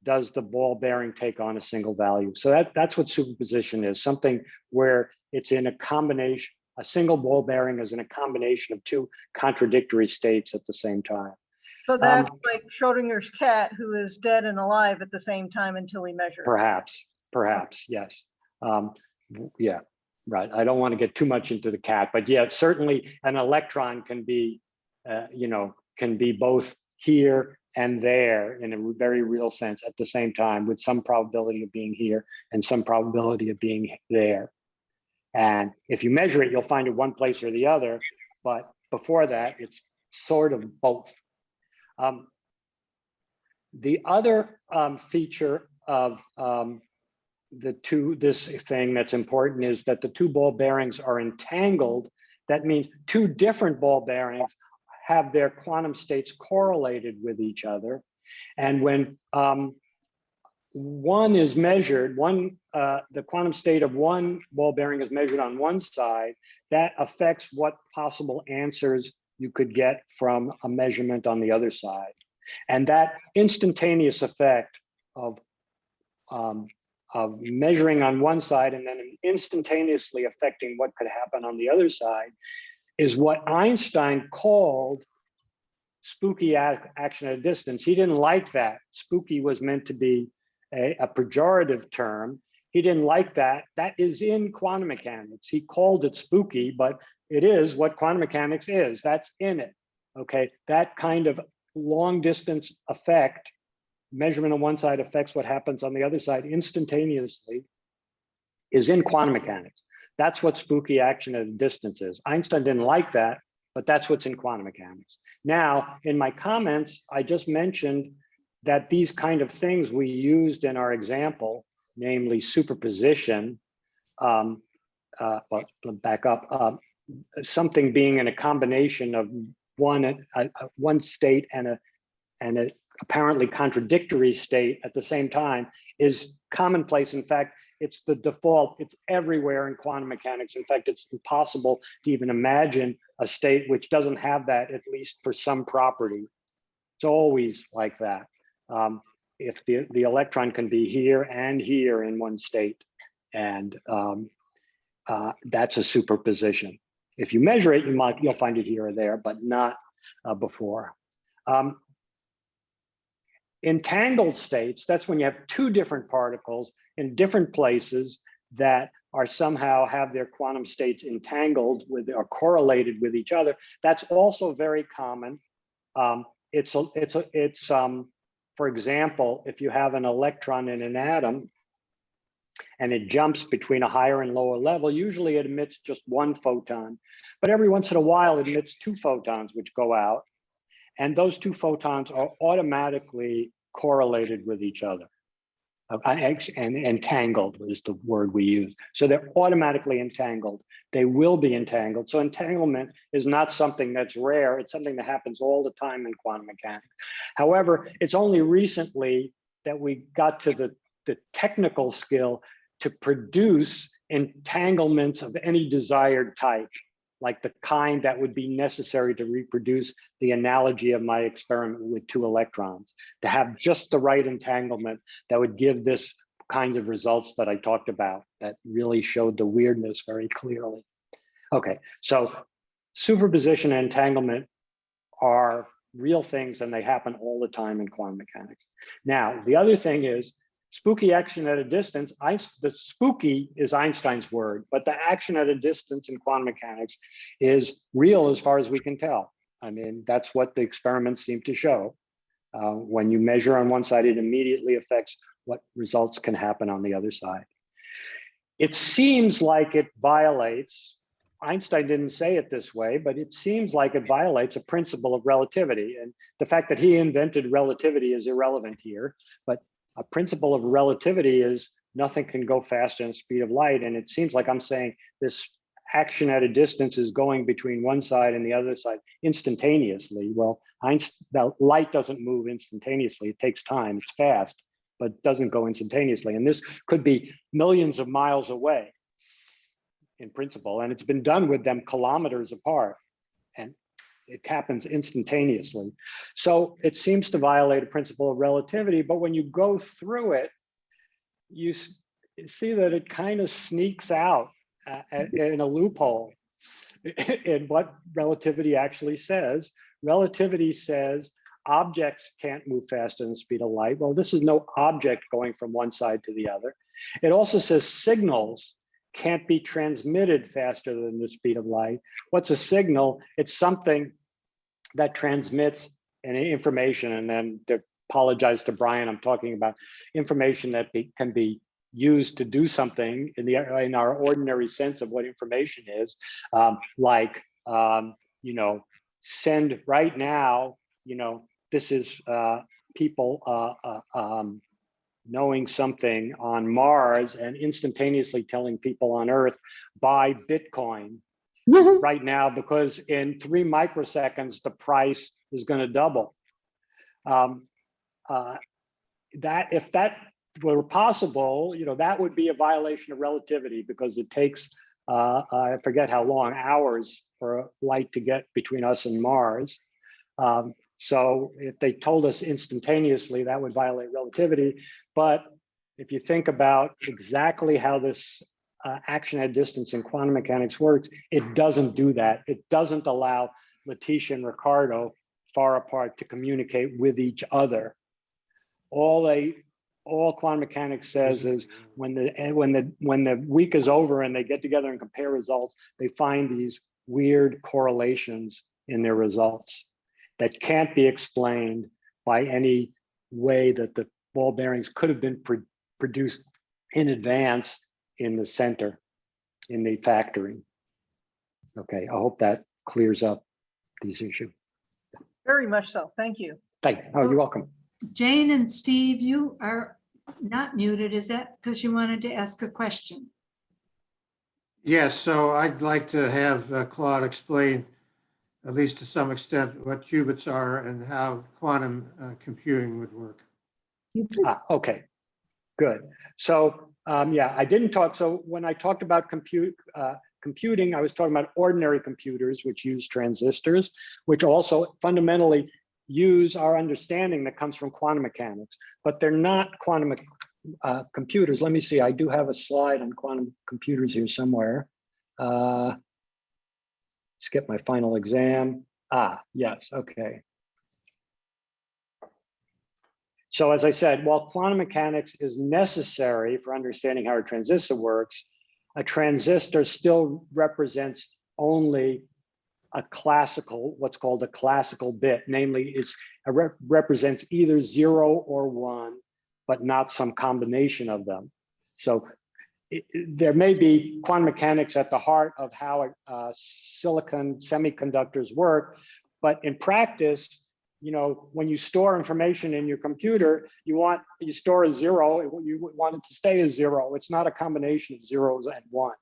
does the ball bearing take on a single value. So that's what superposition is, something where it's in a combination, a single ball bearing is in a combination of two contradictory states at the same time. So that's like Schrodinger's cat, who is dead and alive at the same time until we measure. Perhaps, yes. Yeah, right. I don't want to get too much into the cat, but yeah, certainly an electron can be, can be both here and there in a very real sense at the same time, with some probability of being here and some probability of being there. And if you measure it, you'll find it one place or the other, but before that, it's sort of both. The other feature of this thing that's important is that the two ball bearings are entangled. That means two different ball bearings have their quantum states correlated with each other. And when one is measured, the quantum state of one ball bearing is measured on one side, that affects what possible answers you could get from a measurement on the other side. And that instantaneous effect of measuring on one side and then instantaneously affecting what could happen on the other side is what Einstein called spooky action at a distance. He didn't like that. Spooky was meant to be a pejorative term. He didn't like that. That is in quantum mechanics. He called it spooky, but it is what quantum mechanics is. That's in it. Okay, that kind of long distance effect, measurement on one side affects what happens on the other side instantaneously, is in quantum mechanics. That's what spooky action at a distance is. Einstein didn't like that, but that's what's in quantum mechanics. Now, in my comments, I just mentioned that these kind of things we used in our example, namely superposition, back up, something being in a combination of one state and a apparently contradictory state at the same time is commonplace. In fact, it's the default. It's everywhere in quantum mechanics. In fact, it's impossible to even imagine a state which doesn't have that, at least for some property. It's always like that. If the electron can be here and here in one state, and that's a superposition. If you measure it, you'll find it here or there, but not before. Entangled states, that's when you have two different particles in different places that are somehow have their quantum states entangled with or correlated with each other. That's also very common. For example, if you have an electron in an atom and it jumps between a higher and lower level, usually it emits just one photon, but every once in a while it emits two photons which go out. And those two photons are automatically correlated with each other. And entangled is the word we use. So they're automatically entangled. They will be entangled. So entanglement is not something that's rare. It's something that happens all the time in quantum mechanics. However, it's only recently that we got to the technical skill to produce entanglements of any desired type, like the kind that would be necessary to reproduce the analogy of my experiment with two electrons, to have just the right entanglement that would give this kinds of results that I talked about that really showed the weirdness very clearly. Okay, so superposition and entanglement are real things and they happen all the time in quantum mechanics. Now, the other thing is spooky action at a distance. The spooky is Einstein's word, but the action at a distance in quantum mechanics is real as far as we can tell. I mean, that's what the experiments seem to show. When you measure on one side, it immediately affects what results can happen on the other side. It seems like it violates, Einstein didn't say it this way, but it seems like it violates a principle of relativity. And the fact that he invented relativity is irrelevant here, but a principle of relativity is nothing can go faster than the speed of light. And it seems like I'm saying this action at a distance is going between one side and the other side instantaneously. Well, the light doesn't move instantaneously. It takes time, it's fast, but doesn't go instantaneously. And this could be millions of miles away in principle. And it's been done with them kilometers apart. And it happens instantaneously. So it seems to violate a principle of relativity, but when you go through it, you see that it kind of sneaks out in a loophole in what relativity actually says. Relativity says objects can't move faster than the speed of light. Well, this is no object going from one side to the other. It also says signals can't be transmitted faster than the speed of light. What's a signal? It's something that transmits an information, and then to apologize to Brian, I'm talking about information that can be used to do something in our ordinary sense of what information is, like you know, send right now, you know, this is people knowing something on Mars and instantaneously telling people on Earth, buy Bitcoin right now, because in 3 microseconds, the price is going to double. That if that were possible, you know, that would be a violation of relativity, because it takes, I forget how long, hours for light to get between us and Mars. So if they told us instantaneously, that would violate relativity. But if you think about exactly how this action at distance in quantum mechanics works, it doesn't do that. It doesn't allow Letitia and Ricardo far apart to communicate with each other. All quantum mechanics says is when the week is over and they get together and compare results, they find these weird correlations in their results that can't be explained by any way that the ball bearings could have been produced in advance in the center, in the factory. Okay, I hope that clears up these issues. Very much so. Thank you. Oh, you're welcome. Jane and Steve, you are not muted. Is that because you wanted to ask a question? Yes, so I'd like to have Claude explain, at least to some extent, what qubits are and how quantum computing would work. Okay, good. So yeah, I didn't talk. So when I talked about computing, I was talking about ordinary computers, which use transistors, which also fundamentally use our understanding that comes from quantum mechanics, but they're not quantum computers. Let me see, I do have a slide on quantum computers here somewhere. Skip my final exam. Yes, okay. So as I said, while quantum mechanics is necessary for understanding how a transistor works, a transistor still represents only a classical, what's called a classical bit, namely it represents either 0 or 1, but not some combination of them. So there may be quantum mechanics at the heart of how silicon semiconductors work, but in practice, you know, when you store information in your computer, you store a 0, you want it to stay a 0. It's not a combination of zeros and 1.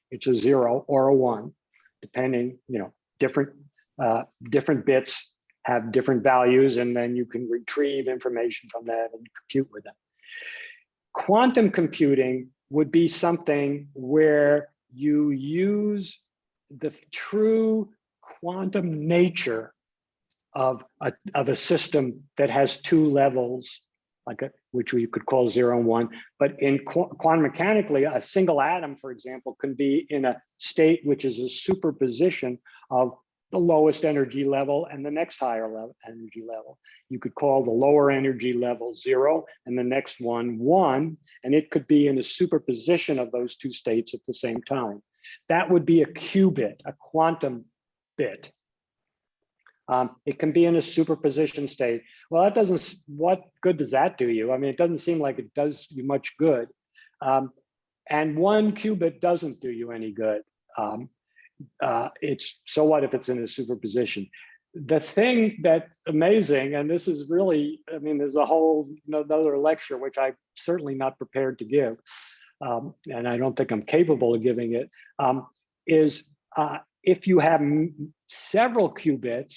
It's a 0 or a 1, depending, you know, different bits have different values, and then you can retrieve information from that and compute with them. Quantum computing would be something where you use the true quantum nature of a system that has 2 levels, which we could call 0 and 1. But in quantum mechanically, a single atom, for example, can be in a state which is a superposition of the lowest energy level and the next higher energy level. You could call the lower energy level 0 and the next one 1, and it could be in a superposition of those two states at the same time. That would be a qubit, a quantum bit. It can be in a superposition state. Well, that doesn't, what good does that do you? I mean, it doesn't seem like it does you much good. And one qubit doesn't do you any good. It's, so what if it's in a superposition? The thing that's amazing, and this is really, I mean, there's a whole another lecture, which I'm certainly not prepared to give, and I don't think I'm capable of giving it, is if you have several qubits,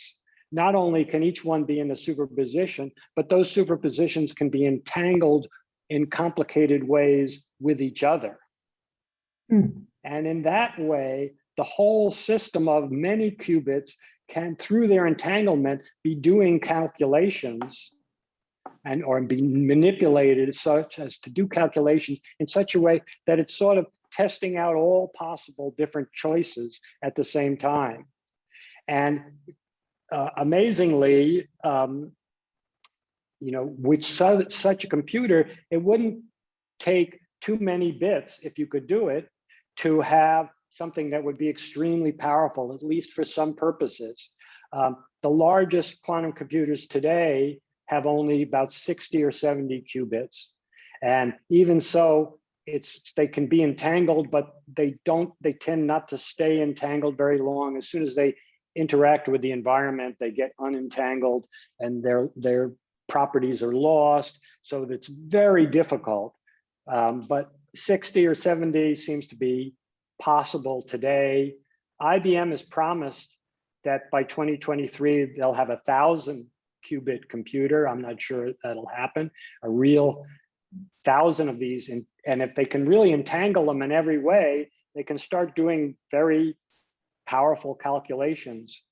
not only can each one be in a superposition, but those superpositions can be entangled in complicated ways with each other. And in that way, the whole system of many qubits can, through their entanglement, be doing calculations and or be manipulated such as to do calculations in such a way that it's sort of testing out all possible different choices at the same time. And amazingly, with such a computer, it wouldn't take too many bits, if you could do it, to have something that would be extremely powerful, at least for some purposes. The largest quantum computers today have only about 60 or 70 qubits. And even so, they can be entangled, but they tend not to stay entangled very long. As soon as they interact with the environment, they get unentangled and their properties are lost. So it's very difficult. But 60 or 70 seems to be possible today. IBM has promised that by 2023, they'll have 1,000 qubit computer. I'm not sure that'll happen, a real 1,000 of these. And if they can really entangle them in every way, they can start doing very powerful calculations.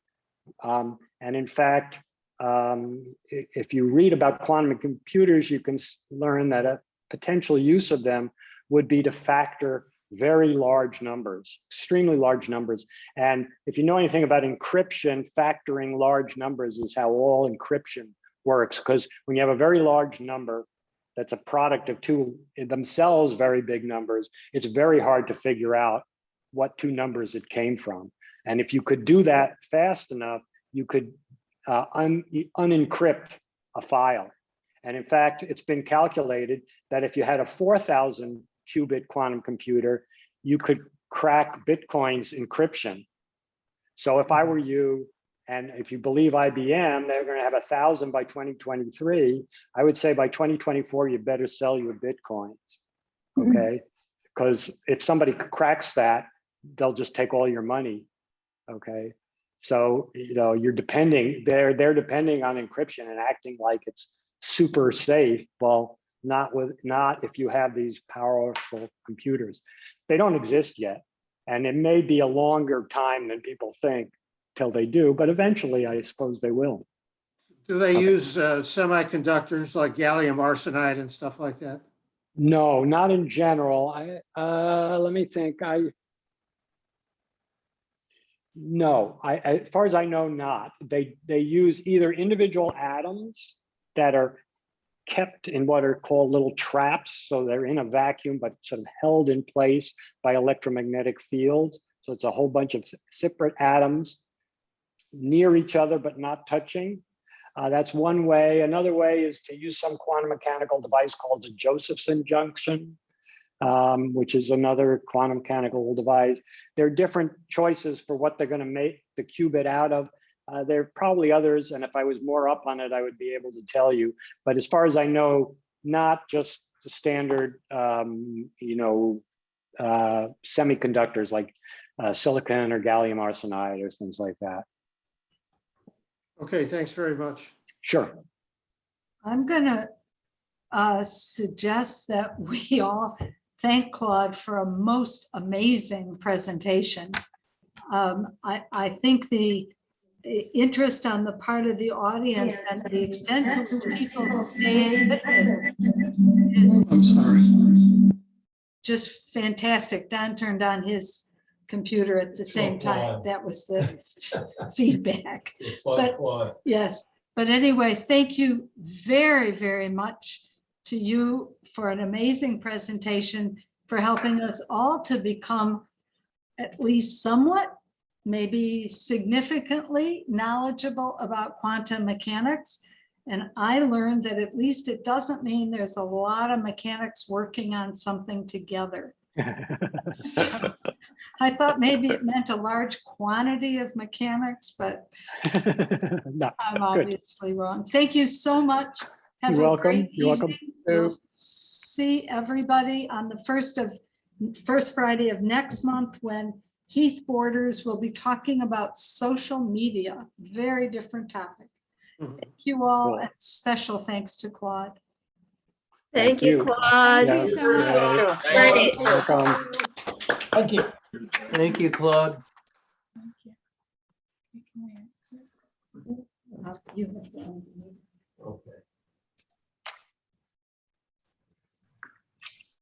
And in fact, if you read about quantum computers, you can learn that a potential use of them would be to factor very large numbers, extremely large numbers. And if you know anything about encryption, factoring large numbers is how all encryption works. Because when you have a very large number that's a product of two themselves very big numbers, it's very hard to figure out what two numbers it came from. And if you could do that fast enough, you could unencrypt a file. And in fact, it's been calculated that if you had a 4,000 qubit quantum computer, you could crack Bitcoin's encryption. So if I were you, and if you believe IBM, they're going to have 1,000 by 2023, I would say by 2024, you better sell your Bitcoins, okay? Because if somebody cracks that, they'll just take all your money, okay? So, you're depending, they're depending on encryption and acting like it's super safe. Well, not if you have these powerful computers. They don't exist yet. And it may be a longer time than people think till they do, but eventually I suppose they will. Do they use semiconductors like gallium arsenide and stuff like that? No, not in general. Let me think. No, as far as I know, not. They use either individual atoms that are kept in what are called little traps. So they're in a vacuum, but sort of held in place by electromagnetic fields. So it's a whole bunch of separate atoms near each other, but not touching. That's one way. Another way is to use some quantum mechanical device called the Josephson junction, which is another quantum mechanical device. There are different choices for what they're going to make the qubit out of. There are probably others, and if I was more up on it, I would be able to tell you. But as far as I know, not just the standard, semiconductors like silicon or gallium arsenide or things like that. Okay, thanks very much. Sure. I'm going to suggest that we all thank Claude for a most amazing presentation. I think the interest on the part of the audience and the extent to which people stay is just fantastic. Don turned on his computer at the same time. That was the feedback. But yes, but anyway, thank you very, very much to you for an amazing presentation, for helping us all to become at least somewhat, maybe significantly knowledgeable about quantum mechanics. And I learned that at least it doesn't mean there's a lot of mechanics working on something together. So, I thought maybe it meant a large quantity of mechanics, but No, I'm obviously wrong. Thank you so much. Have You're a welcome. great You're welcome. evening. We'll see everybody on the first Friday of next month, when Heath Borders will be talking about social media. Very different topic. Mhm. Thank you all, Cool. and special thanks to Claude. Thank you, you. Claude. Yeah. so much. Great. You're welcome. Thank you. Thank you, Claude. You have to